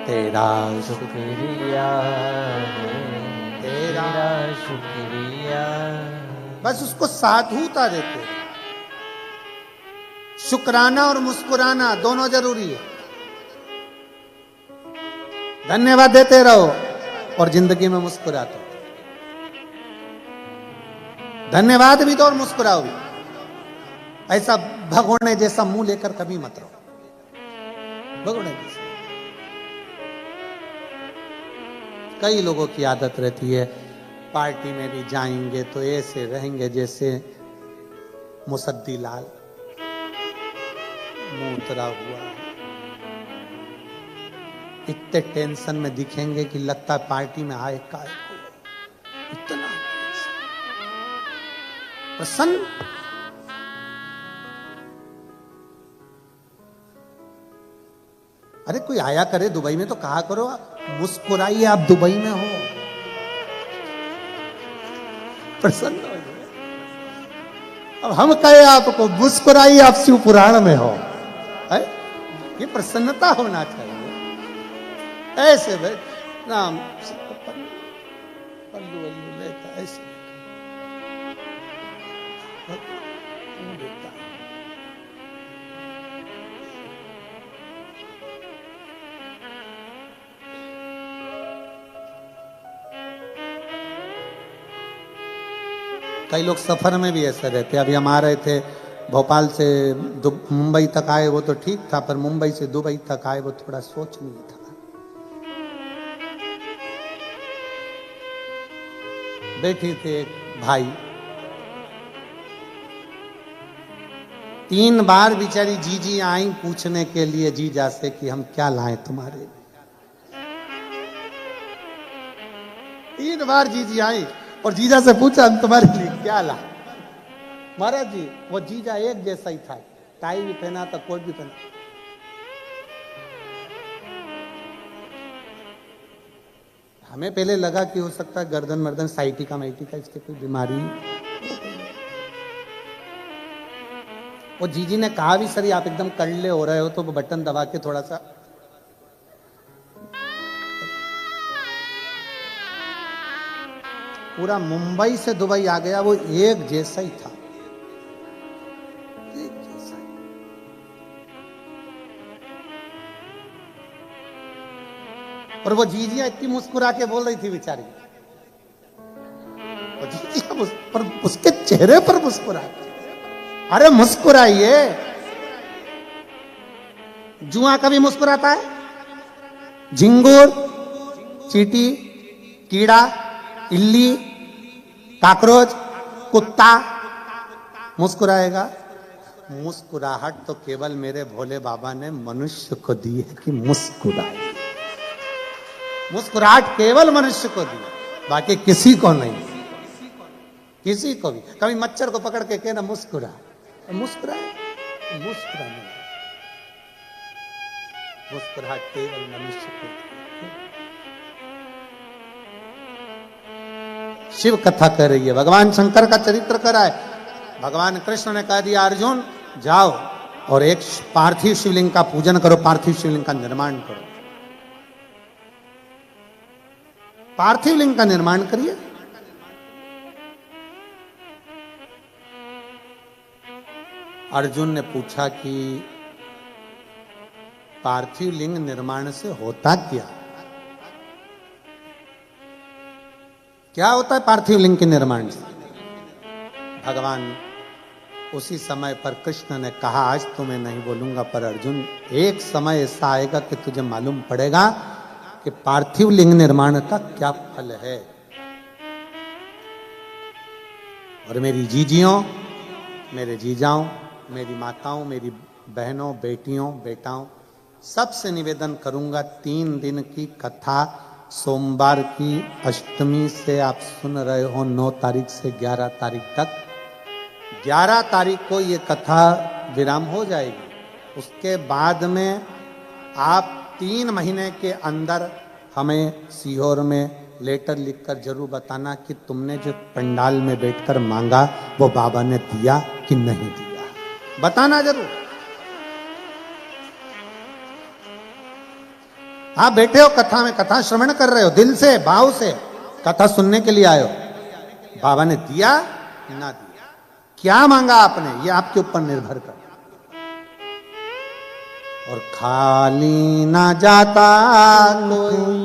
तेरा शुक्रिया है, तेरा शुक्रिया। बस उसको साधुता देते। शुक्राना और मुस्कुराना दोनों जरूरी है। धन्यवाद देते रहो और जिंदगी में मुस्कुराते रहो। धन्यवाद भी दो और मुस्कुराओ भी। ऐसा भगोने जैसा मुंह लेकर कभी मत रहो। भगोने जैसा कई लोगों की आदत रहती है, पार्टी में भी जाएंगे तो ऐसे रहेंगे जैसे मुसद्दी लाल, मुंह उतरा हुआ है। इतने टेंशन में दिखेंगे कि लगता है पार्टी में आए काय को। इतना प्रसन्न। अरे कोई आया करे दुबई में तो कहा करो, मुस्कुराइए आप दुबई में हो, प्रसन्न हो। अब हम कहे आपको मुस्कुराइए आप शिव पुराण में हो, है? ये प्रसन्नता होना चाहिए। ऐसे भाई राम पल्लू वल्लू लेता ऐसे लेता। कई लोग सफर में भी ऐसे रहते। अभी हम आ रहे थे भोपाल से मुंबई तक आए, वो तो ठीक था, पर मुंबई से दुबई तक आए वो थोड़ा सोचनीय था। बैठे थे एक भाई, 3 बार बेचारी जीजी आई पूछने के लिए जीजा से कि हम क्या लाएं तुम्हारे लिए। 3 बार जीजी आई और जीजा से पूछा हम तुम्हारे लिए क्या लाएं। महाराज जी वो जीजा एक जैसा ही था, टाई भी पहना था, कोट भी पहना। हमें पहले लगा कि हो सकता है गर्दन मर्दन साइटिका माइटिका इसकी कोई बीमारी। वो जीजी ने कहा भी सर आप एकदम कड़ले हो रहे हो, तो वो बटन दबा के थोड़ा सा पूरा मुंबई से दुबई आ गया, वो एक जैसा ही था, एक जैसा ही। और वो जीजिया इतनी मुस्कुरा के बोल रही थी बेचारी, वो जीजिया पर उसके चेहरे पर मुस्कुरा, अरे मुस्कुराइए। जुआ कभी मुस्कुराता है? झिंगुर, चींटी, कीड़ा, इल्ली, काकरोच, कुत्ता मुस्कुराएगा? मुस्कुराहट तो केवल मेरे भोले बाबा ने मनुष्य को दी है कि मुस्कुराए। मुस्कुराहट केवल मनुष्य को दी, बाकी किसी को नहीं, किसी को भी। कभी मच्छर को पकड़ के कहना मुस्कुरा, मुस्कुराए, मुस्कुराने, मुस्कुराहट केवल मनुष्य को दी। शिव कथा कर रही है, भगवान शंकर का चरित्र करा है। भगवान कृष्ण ने कह दिया अर्जुन जाओ और एक पार्थिव शिवलिंग का पूजन करो, पार्थिव शिवलिंग का निर्माण करो। पार्थिव लिंग का निर्माण करिए। अर्जुन ने पूछा कि पार्थिव लिंग निर्माण से होता क्या? क्या होता है पार्थिव लिंग के निर्माण से? भगवान उसी समय पर कृष्ण ने कहा आज तो मैं नहीं बोलूंगा, पर अर्जुन एक समय ऐसा आएगा कि तुझे मालूम पड़ेगा कि पार्थिव लिंग निर्माण का क्या फल है। और मेरी जीजियों, मेरे जीजाओं, मेरी माताओं, मेरी बहनों, बेटियों, बेटाओं, सबसे निवेदन करूंगा 3 दिन की कथा सोमवार की अष्टमी से आप सुन रहे हो 9 तारीख से 11 तारीख तक। 11 तारीख को ये कथा विराम हो जाएगी। उसके बाद में आप 3 महीने के अंदर हमें सीहोर में लेटर लिखकर जरूर बताना कि तुमने जो पंडाल में बैठकर मांगा वो बाबा ने दिया कि नहीं दिया, बताना जरूर। आप बैठे हो कथा में, कथा श्रवण कर रहे हो, दिल से भाव से कथा सुनने के लिए आए हो, बाबा ने दिया ना दिया, क्या मांगा आपने, ये आपके ऊपर निर्भर कर। और खाली ना जाता कोई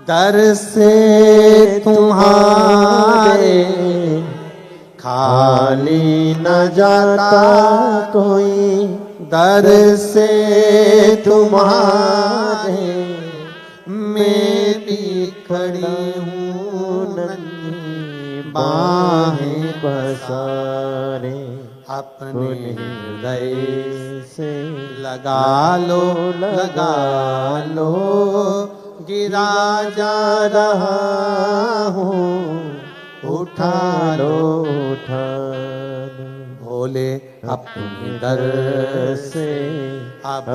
दर से तुम्हारे, खाली न जाता कोई दर से तुम्हारे, मैं भी खड़ी हूँ नन्ही बाहें पसारे, अपने हृदय से लगा लो, लगा लो, गिरा जा रहा हूँ, उठा लो, उठा लो, भोले अपने दर से अब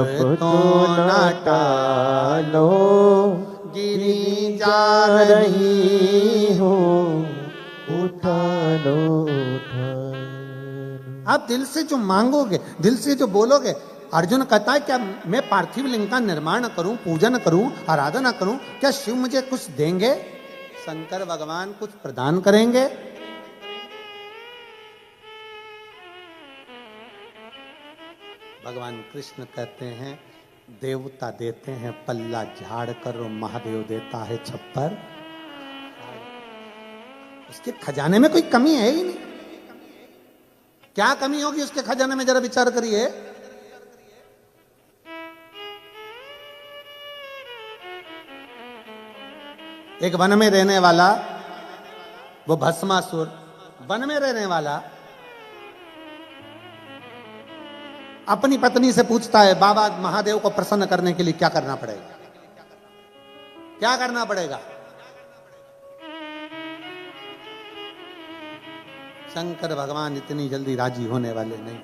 तो न टालो, गिरी जा रही हूँ, उठा लो, उठा लो। आप दिल से जो मांगोगे, दिल से जो बोलोगे, अर्जुन कहता है क्या मैं पार्थिव लिंग का निर्माण करूं, पूजन करूं, आराधना करूं, क्या शिव मुझे कुछ देंगे? शंकर भगवान कुछ प्रदान करेंगे? भगवान कृष्ण कहते हैं देवता देते हैं पल्ला झाड़ कर, और महादेव देता है छप्पर। उसके खजाने में कोई कमी है ही नहीं। क्या कमी होगी उसके खजाने में, जरा विचार करिए। एक वन में रहने वाला, वो भस्मासुर, वन में रहने वाला अपनी पत्नी से पूछता है बाबा महादेव को प्रसन्न करने के लिए क्या करना पड़ेगा, क्या करना पड़ेगा? शंकर भगवान इतनी जल्दी राजी होने वाले नहीं,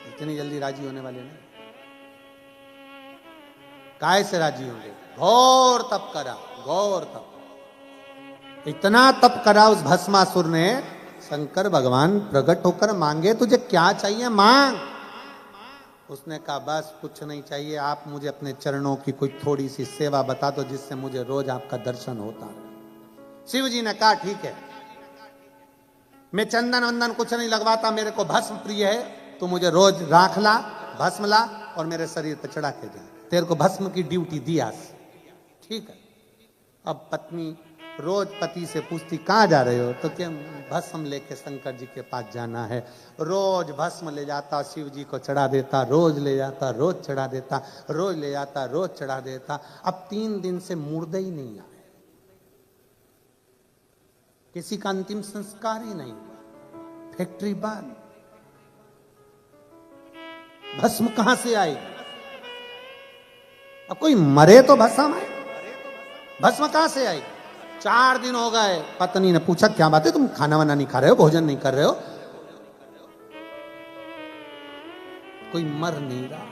इतनी जल्दी राजी होने वाले नहीं। काय से राजी होंगे? घोर तप करा, घोर तप। इतना तप करा उस भस्मासुर ने। शंकर भगवान प्रकट होकर मांगे तुझे क्या चाहिए मांग। उसने कहा बस कुछ नहीं चाहिए, आप मुझे अपने चरणों की कोई थोड़ी सी सेवा बता दो जिससे मुझे रोज आपका दर्शन होता रहे। शिव जी ने कहा ठीक है, मैं चंदन वंदन कुछ नहीं लगवाता, मेरे को भस्म प्रिय है, तो मुझे रोज राख ला, भस्म ला और मेरे शरीर पर चढ़ा के जा, तेरे को भस्म की ड्यूटी दी आज। ठीक है। अब पत्नी रोज पति से पूछती कहाँ जा रहे हो, तो क्या भस्म लेके शंकर जी के पास जाना है। रोज भस्म ले जाता, शिव जी को चढ़ा देता, रोज ले जाता, रोज चढ़ा देता, रोज ले जाता, रोज चढ़ा देता। अब 3 दिन से मुर्दे ही नहीं आए, किसी का अंतिम संस्कार ही नहीं हुआ, फैक्ट्री बंद। भस्म कहां से आएगी? अब कोई मरे तो भस्म आए, भस्म कहां से आएगी? 4 दिन हो गए। पत्नी ने पूछा क्या बात है, तुम खाना वाना नहीं खा रहे हो, भोजन नहीं कर रहे हो? कोई मर नहीं रहा।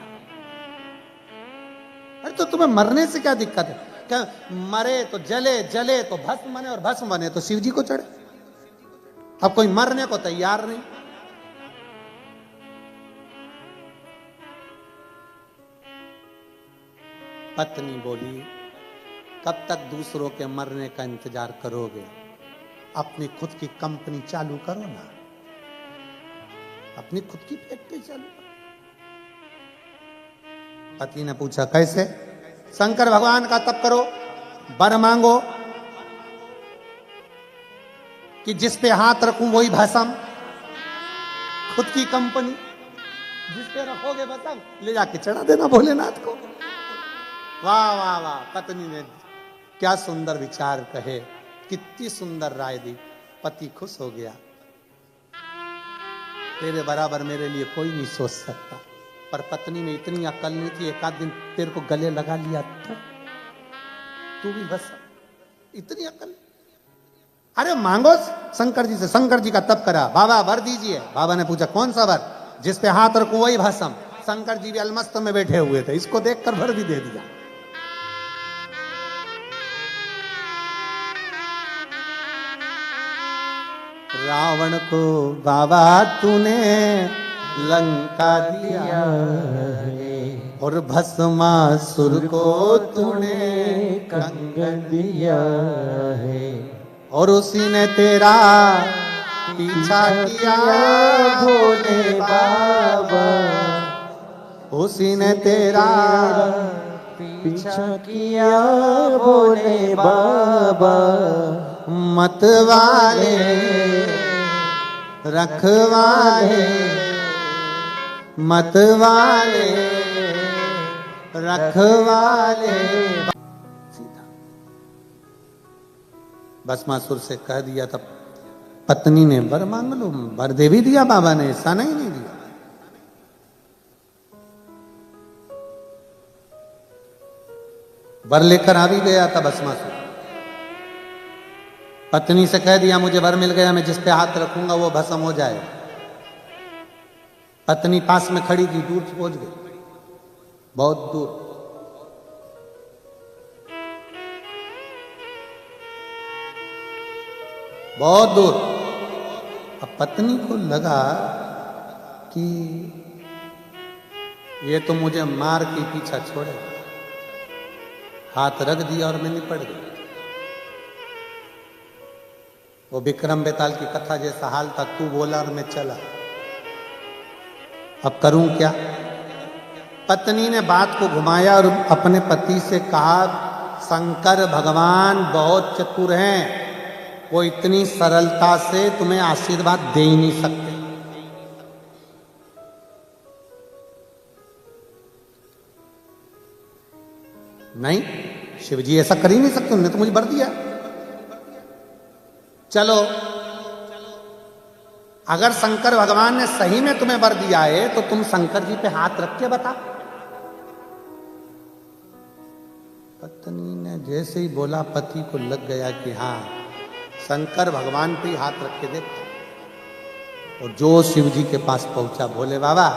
अरे तो तुम्हें मरने से क्या दिक्कत है? क्या मरे तो जले, जले तो भस्म बने, और भस्म बने तो शिव जी को चढ़े। अब कोई मरने को तैयार नहीं। पत्नी बोली कब तक दूसरों के मरने का इंतजार करोगे? अपनी खुद की कंपनी चालू करो ना, अपनी खुद की फैक्ट्री चालू करो। पति ने पूछा कैसे? शंकर भगवान का तप करो, वर मांगो कि जिस पे हाथ रखूं वही भस्म, खुद की कंपनी, जिस पे रखोगे भस्म ले जाके चढ़ा देना भोलेनाथ को। वाह वाह वाह, पत्नी ने क्या सुंदर विचार कहे, कितनी सुंदर राय दी। पति खुश हो गया, तेरे बराबर मेरे लिए कोई नहीं सोच सकता। पर पत्नी में इतनी अकल नहीं थी, एक आध दिन तेरे को गले लगा लिया तो तू भी बस, इतनी अकल। अरे मांगो शंकर जी से, शंकर जी का तप करा, बाबा वर दीजिए। बाबा ने पूछा कौन सा वर? जिस पे हाथ रखूं वही भस्म। शंकर जी भी अलमस्त में बैठे हुए थे, इसको देखकर वर भी दे दिया। रावण को बाबा तूने लंका दिया है, और भस्मासुर को तूने कंगन दिया है, और उसी ने तेरा पीछा किया भोले बाबा, उसी ने तेरा पीछा किया भोले बाबा। मतवाले रखवाले, मतवाले रखवाले। सीधा भस्मासुर से कह दिया, तब पत्नी ने वर मांग लो, वर दे भी दिया बाबा ने, ऐसा नहीं दिया। वर लेकर आ भी गया था भस्मासुर। पत्नी से कह दिया मुझे वर मिल गया, मैं जिस पे हाथ रखूंगा वो भस्म हो जाए। पत्नी पास में खड़ी थी, दूर पहुंच गई, बहुत दूर। बहुत दूर। अब पत्नी को लगा कि ये तो मुझे मार के पीछा छोड़े, हाथ रख दिया और मैं निपट गई। वो विक्रम बेताल की कथा जैसा हाल था, तू बोला और मैं चला, अब करूं क्या? पत्नी ने बात को घुमाया और अपने पति से कहा शंकर भगवान बहुत चतुर हैं, वो इतनी सरलता से तुम्हें आशीर्वाद दे ही नहीं सकते। नहीं, शिव जी ऐसा कर ही नहीं सकते, उन्होंने तो मुझे वर दिया। चलो, अगर शंकर भगवान ने सही में तुम्हें वर दिया है तो तुम शंकर जी पे हाथ रख के बता। पत्नी ने जैसे ही बोला, पति को लग गया कि हाँ शंकर भगवान पे ही हाथ रख के देखता। और जो शिव जी के पास पहुंचा, बोले बाबा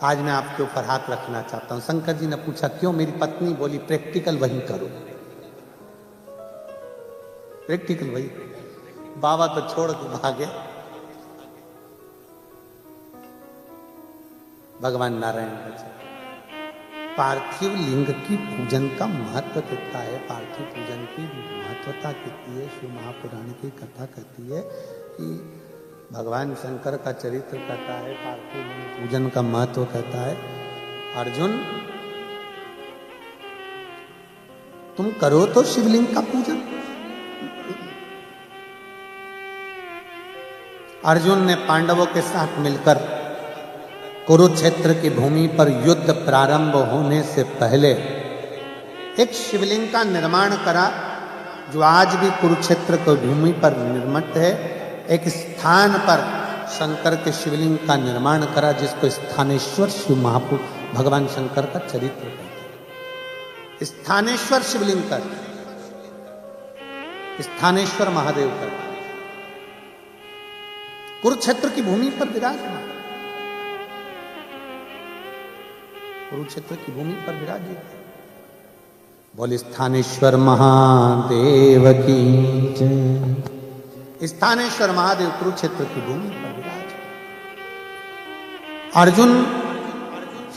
आज मैं आपके ऊपर हाथ रखना चाहता हूं। शंकर जी ने पूछा क्यों? मेरी पत्नी बोली प्रैक्टिकल वही करो, प्रैक्टिकल वही। बाबा तो छोड़ के भागे। भगवान नारायण बचे। पार्थिव लिंग की पूजन का महत्व कितना है, पार्थिव पूजन की महत्वता कितनी है, शिव महापुराण की कथा कहती है कि भगवान शंकर का चरित्र कहता है, पार्थिव लिंग पूजन का महत्व कहता है। अर्जुन तुम करो तो शिवलिंग का पूजन। अर्जुन ने पांडवों के साथ मिलकर कुरुक्षेत्र की भूमि पर युद्ध प्रारंभ होने से पहले एक शिवलिंग का निर्माण करा, जो आज भी कुरुक्षेत्र की भूमि पर निर्मित है। एक स्थान पर शंकर के शिवलिंग का निर्माण करा, जिसको स्थानेश्वर शिव महापुरुष भगवान शंकर का चरित्र कहते हैं। स्थानेश्वर शिवलिंग का, स्थानेश्वर महादेव का, कुरुक्षेत्र की भूमि पर विराजमान, कुरुक्षेत्र की भूमि पर विराजित। बोले स्थानेश्वर महादेव की जय। स्थानेश्वर महादेव कुरुक्षेत्र की भूमि पर विराज। अर्जुन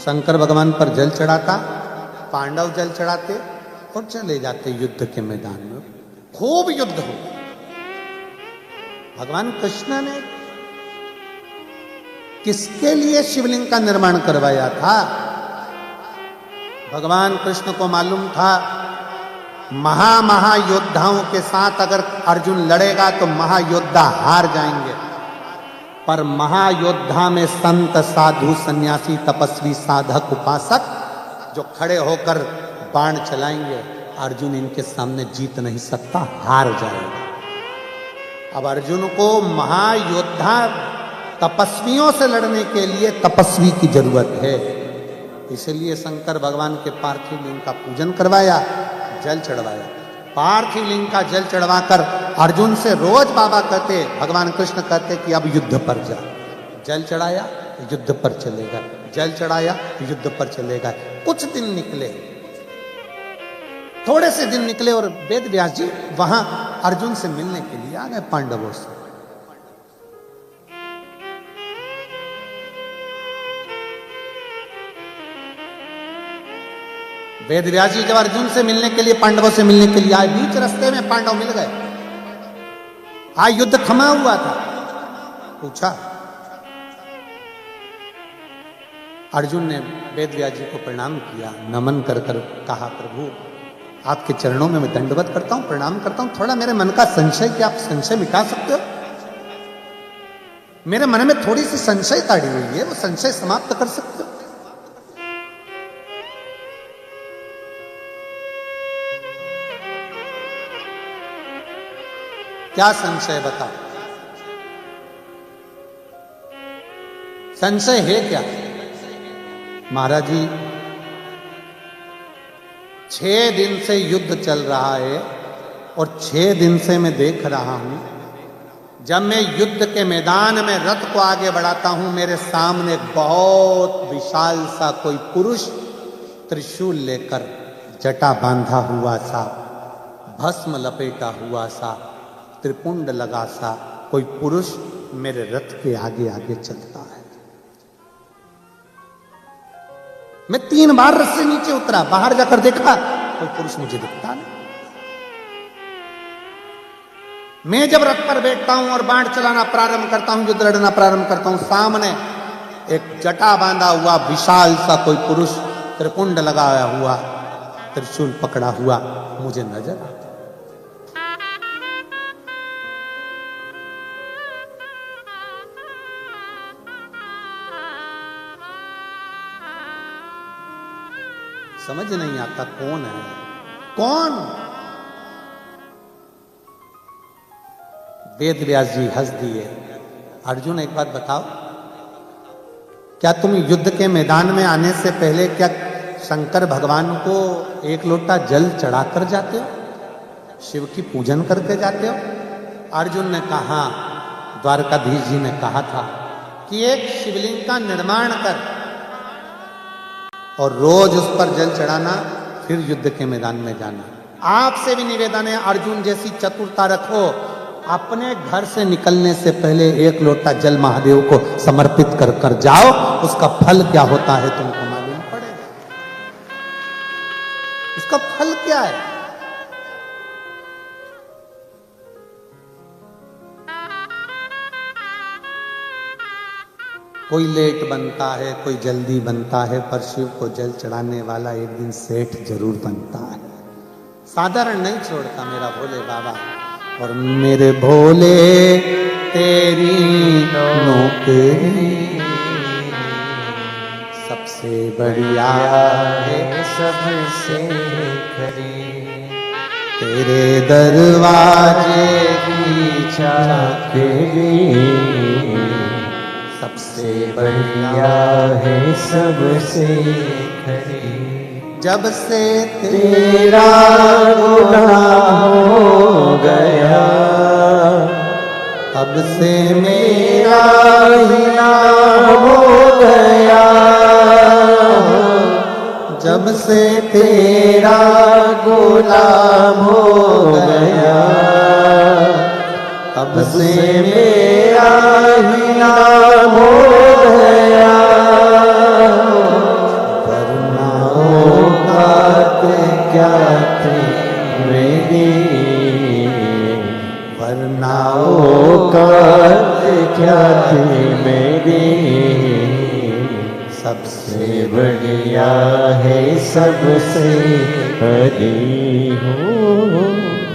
शंकर भगवान पर जल चढ़ाता, पांडव जल चढ़ाते और चले जाते युद्ध के मैदान में। खूब युद्ध हो। भगवान कृष्ण ने किसके लिए शिवलिंग का निर्माण करवाया था? भगवान कृष्ण को मालूम था महायोद्धाओं के साथ अगर अर्जुन लड़ेगा तो महायोद्धा हार जाएंगे, पर महायोद्धा में संत साधु सन्यासी तपस्वी साधक उपासक जो खड़े होकर बाण चलाएंगे, अर्जुन इनके सामने जीत नहीं सकता, हार जाएगा। अब अर्जुन को महायोद्धा तपस्वियों से लड़ने के लिए तपस्वी की जरूरत है। इसलिए शंकर भगवान के पार्थिव लिंग का पूजन करवाया, जल चढ़वाया। पार्थिव लिंग का जल चढ़वाकर अर्जुन से रोज बाबा कहते, भगवान कृष्ण कहते कि अब युद्ध पर जा। जल चढ़ाया युद्ध पर चलेगा, जल चढ़ाया युद्ध पर चलेगा। कुछ दिन निकले, थोड़े से दिन निकले और वेद व्यास जी वहां अर्जुन से मिलने के लिए आ गए पांडवों से। वेद व्यास जी जब अर्जुन से मिलने के लिए, पांडवों से मिलने के लिए आए, बीच रास्ते में पांडव मिल गए। आज युद्ध थमा हुआ था। पूछा, अर्जुन ने वेद व्यास जी को प्रणाम किया, नमन कर कर कहा, प्रभु आपके चरणों में मैं दंडवत करता हूं, प्रणाम करता हूं। थोड़ा मेरे मन का संशय, क्या आप संशय मिटा सकते हो? मेरे मन में थोड़ी सी संशय ताड़ी हुई है, वो संशय समाप्त कर सकते हो? क्या संशय बताओ? संशय है क्या? महाराज जी 6 दिन से युद्ध चल रहा है और 6 दिन से मैं देख रहा हूं, जब मैं युद्ध के मैदान में रथ को आगे बढ़ाता हूं, मेरे सामने एक बहुत विशाल सा कोई पुरुष त्रिशूल लेकर, जटा बांधा हुआ सा, भस्म लपेटा हुआ सा, त्रिपुंड लगा सा कोई पुरुष मेरे रथ के आगे आगे चलता है। मैं 3 बार रथ से नीचे उतरा, बाहर जाकर देखा कोई पुरुष मुझे दिखता नहीं। मैं जब रथ पर बैठता हूं और बाण चलाना प्रारंभ करता हूं, युद्ध लड़ना प्रारंभ करता हूं, सामने एक जटा बांधा हुआ विशाल सा कोई पुरुष, त्रिपुंड लगाया हुआ, त्रिशूल पकड़ा हुआ मुझे नजर आता। समझ नहीं आता कौन है, कौन? वेद व्यास जी हंस दिए। अर्जुन एक बात बताओ, क्या तुम युद्ध के मैदान में आने से पहले क्या शंकर भगवान को 1 लोटा जल चढ़ाकर जाते हो, शिव की पूजन करके जाते हो? अर्जुन ने कहा, द्वारकाधीश जी ने कहा था कि एक शिवलिंग का निर्माण कर और रोज उस पर जल चढ़ाना, फिर युद्ध के मैदान में जाना। आपसे भी निवेदन है, अर्जुन जैसी चतुरता रखो, अपने घर से निकलने से पहले एक लोटा जल महादेव को समर्पित कर कर जाओ, उसका फल क्या होता है तुमको मालूम पड़ेगा। उसका फल क्या है? कोई लेट बनता है, कोई जल्दी बनता है, पर शिव को जल चढ़ाने वाला एक दिन सेठ जरूर बनता है। साधारण नहीं छोड़ता मेरा भोले बाबा। और मेरे भोले तेरी नौकरी सबसे बढ़िया है, सबसे खरी, तेरे दरवाजे की चाकरी सबसे बढ़िया है, सबसे खरी। जब से तेरा गुनाह हो गया, तब से मेरा ही नाम हो गया। जब से तेरा गुलाम हो गया, तब से से मेरा ही नाम हो गया। वरना औकात क्या थी मेरी, वरना औकात क्या थी मेरी, सबसे बढ़िया है, सबसे हरी हूँ।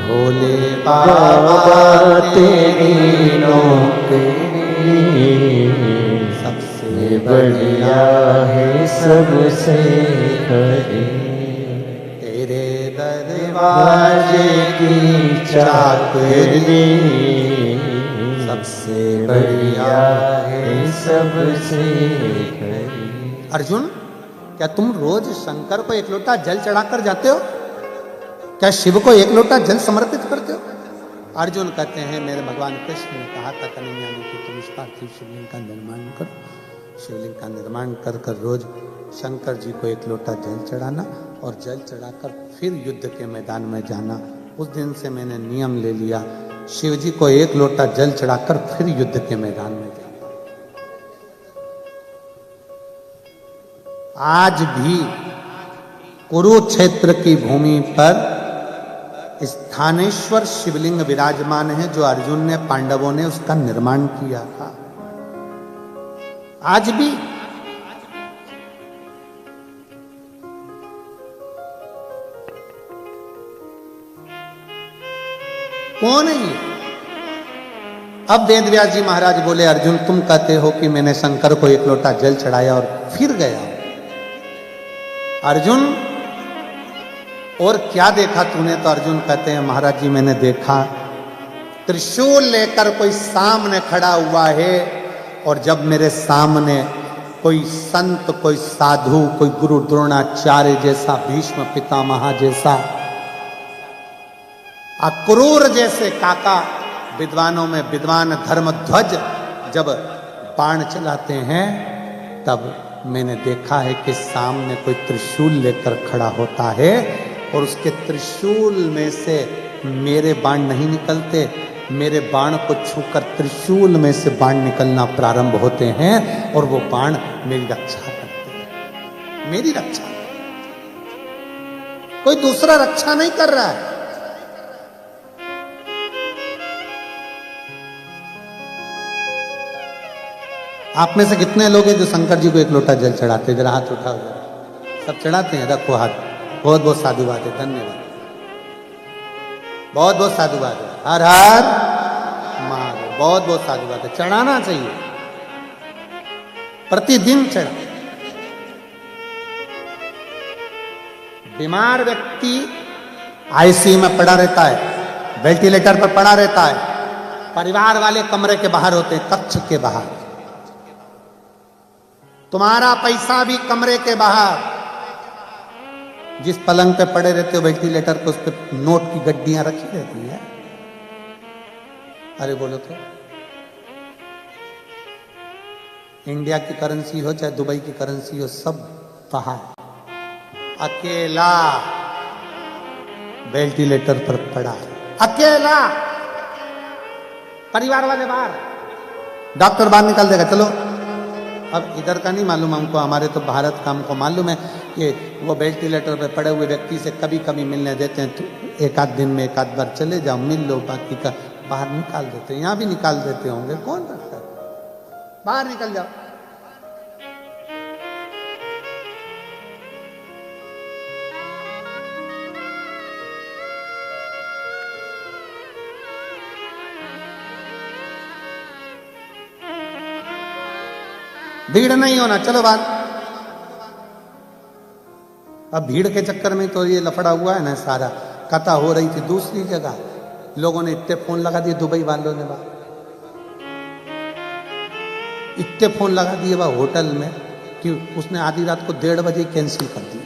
भोले बाबा बाबा तेरी नौकरी सबसे बढ़िया है, सबसे खरी। तेरे दरवाजे बाजे की चाकरी सबसे बढ़िया है, सबसे खरी। अर्जुन, क्या तुम रोज शंकर को एक लोटा जल चढ़ाकर जाते हो? क्या शिव को एक लोटा जल समर्पित करते हो? अर्जुन कहते हैं, मेरे भगवान कृष्ण ने कहा था कन्हैया ने कि तुम इस पार्थिव शिवलिंग का निर्माण करो। शिवलिंग का निर्माण कर कर रोज शंकर जी को एक लोटा जल चढ़ाना और जल चढ़ाकर फिर युद्ध के मैदान में जाना। उस दिन से मैंने नियम ले लिया, शिव जी को एक लोटा जल चढ़ाकर फिर युद्ध के मैदान में जाना। आज भी कुरुक्षेत्र की भूमि पर स्थानेश्वर शिवलिंग विराजमान है, जो अर्जुन ने, पांडवों ने उसका निर्माण किया था। आज भी कौन है ये? अब वेद व्यास जी महाराज बोले, अर्जुन तुम कहते हो कि मैंने शंकर को एक लोटा जल चढ़ाया और फिर गया। अर्जुन, और क्या देखा तूने? तो अर्जुन कहते हैं, महाराज जी मैंने देखा त्रिशूल लेकर कोई सामने खड़ा हुआ है, और जब मेरे सामने कोई संत, कोई साधु, कोई गुरु द्रोणाचार्य जैसा, भीष्म पितामह जैसा, अक्रूर जैसे काका, विद्वानों में विद्वान धर्मध्वज जब बाण चलाते हैं, तब मैंने देखा है कि सामने कोई त्रिशूल लेकर खड़ा होता है, और उसके त्रिशूल में से मेरे बाण नहीं निकलते, मेरे बाण को छूकर त्रिशूल में से बाण निकलना प्रारंभ होते हैं, और वो बाण मेरी रक्षा करते हैं। मेरी रक्षा, कोई दूसरा रक्षा नहीं कर रहा है। आप में से कितने लोग हैं जो शंकर जी को एक लोटा जल चढ़ाते? जरा हाथ उठाओ। सब चढ़ाते हैं? रखो हाथ। बहुत बहुत साधुवाद है, धन्यवाद, बहुत बहुत साधुवाद है। हर हर महादेव, बहुत बहुत साधुवाद है। चढ़ाना चाहिए, प्रतिदिन चढ़ा। बीमार व्यक्ति आईसीयू में पड़ा रहता है, वेंटिलेटर पर पड़ा रहता है, परिवार वाले कमरे के बाहर होते हैं, कक्ष के बाहर। तुम्हारा पैसा भी कमरे के बाहर। जिस पलंग पे पड़े रहते हो वेंटिलेटर पे, उस पे नोट की गड्डियां रखी रहती है। अरे बोलो तो, इंडिया की करेंसी हो चाहे दुबई की करेंसी हो, सब बाहर। अकेला वेंटिलेटर पर पड़ा है, अकेला। परिवार वाले बाहर, डॉक्टर बाहर निकाल देगा, चलो। अब इधर का नहीं मालूम हमको, हमारे तो भारत का हमको मालूम है कि वो वेंटिलेटर पे पड़े हुए व्यक्ति से कभी कभी मिलने देते हैं, तो एक आध दिन में एक आध बार चले जाओ, मिल लो, बाकी का बाहर निकाल देते हैं। यहाँ भी निकाल देते होंगे, कौन रखता है, बाहर निकल जाओ। भीड़ नहीं होना, चलो बात। अब भीड़ के चक्कर में तो ये लफड़ा हुआ है ना सारा। कथा हो रही थी दूसरी जगह, लोगों ने इतने फोन लगा दिए, दुबई वालों ने इतने फोन लगा दिए वह होटल में कि उसने आधी रात को 1:30 बजे कैंसिल कर दी।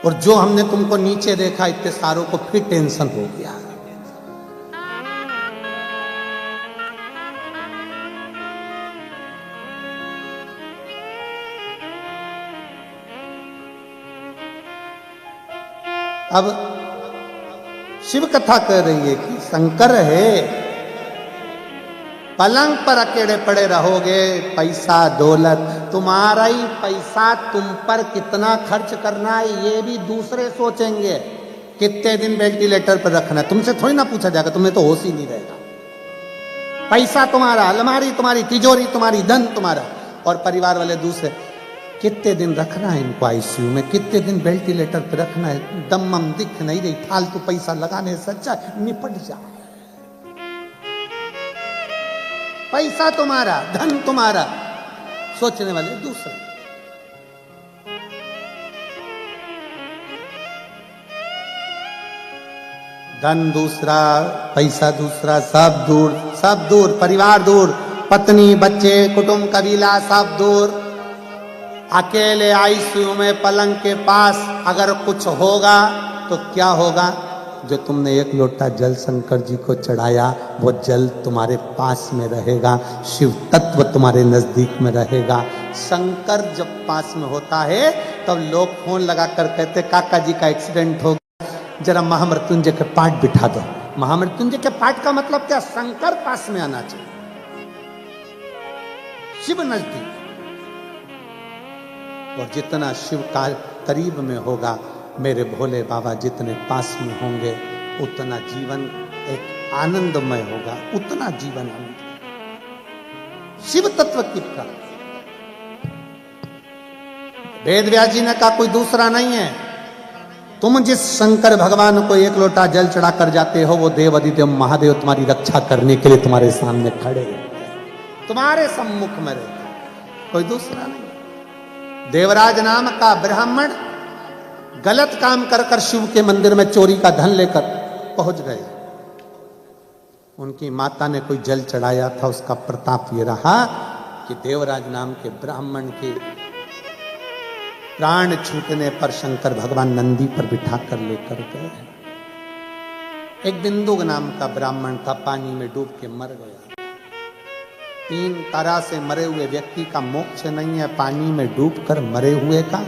और जो हमने तुमको नीचे देखा इतने सारों को फिर टेंशन हो गया। अब शिव कथा कह रही है कि शंकर है, पलंग पर अकेले पड़े रहोगे, पैसा दौलत, तुम्हारा ही पैसा तुम पर कितना खर्च करना है ये भी दूसरे सोचेंगे। कितने दिन वेंटिलेटर पर रखना है, तुमसे थोड़ी ना पूछा जाएगा, तुम्हें तो होश ही नहीं रहेगा। पैसा तुम्हारा, अलमारी तुम्हारी, तिजोरी तुम्हारी, धन तुम्हारा, और परिवार वाले दूसरे। कितने दिन रखना है इनको आईसीयू में, कितने दिन वेंटिलेटर पर रखना है, दम दिख नहीं रही, फालतू पैसा लगाने से अच्छा निपट जाए। पैसा तुम्हारा, धन तुम्हारा, सोचने वाले दूसरे। धन दूसरा, पैसा दूसरा, सब दूर, सब दूर, परिवार दूर, पत्नी बच्चे कुटुंब कबीला सब दूर। अकेले आईसीयू में पलंग के पास अगर कुछ होगा तो क्या होगा? जो तुमने एक लोटा जल शंकर जी को चढ़ाया वो जल तुम्हारे पास में रहेगा, शिव तत्व तुम्हारे नजदीक में रहेगा। शंकर जब पास में होता है तब लोग फोन लगा कर कहते काका जी का एक्सीडेंट हो गया, जरा महामृत्युंजय के पाठ बिठा दो। महामृत्युंजय के पाठ का मतलब क्या? शंकर पास में आना चाहिए, शिव नजदीक। और जितना शिव का करीब में होगा, मेरे भोले बाबा जितने पास में होंगे, उतना जीवन एक आनंदमय होगा, उतना जीवन आनंद। शिव तत्व की प्राप्ति वेद व्यास जी ने कहा कोई दूसरा नहीं है। तुम जिस शंकर भगवान को एक लोटा जल चढ़ा कर जाते हो, वो देव अधिदेव महादेव तुम्हारी रक्षा करने के लिए तुम्हारे सामने खड़े, तुम्हारे सम्मुख में रहते, कोई दूसरा नहीं। देवराज नाम का ब्राह्मण गलत काम कर कर शिव के मंदिर में चोरी का धन लेकर पहुंच गए। उनकी माता ने कोई जल चढ़ाया था, उसका प्रताप ये रहा कि देवराज नाम के ब्राह्मण के प्राण छूटने पर शंकर भगवान नंदी पर बिठा कर लेकर गए। एक बिंदु नाम का ब्राह्मण था, पानी में डूब के मर गया। 3 तरह से मरे हुए व्यक्ति का मोक्ष नहीं है, पानी में डूबकर मरे हुए का,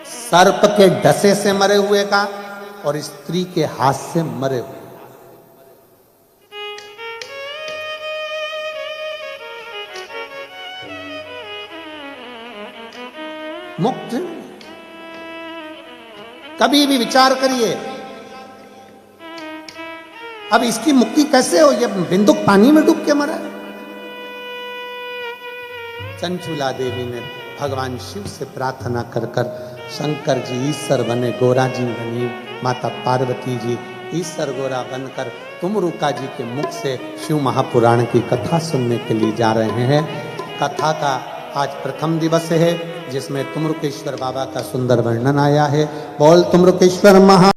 सर्प के डसे से मरे हुए का, और स्त्री के हाथ से मरे हुए। मुक्त कभी भी विचार करिए, अब इसकी मुक्ति कैसे हो? ये बिंदुक पानी में डूब के मरा है। चंचुला देवी ने भगवान शिव से प्रार्थना कर कर शंकर जी ईश्वर बने, गोरा जी बनी, माता पार्वती जी ईश्वर गोरा बनकर तुमरुका जी के मुख से शिव महापुराण की कथा सुनने के लिए जा रहे हैं। कथा का आज प्रथम दिवस है जिसमें तुमरुकेश्वर बाबा का सुंदर वर्णन आया है। बोल तुमरुकेश्वर महा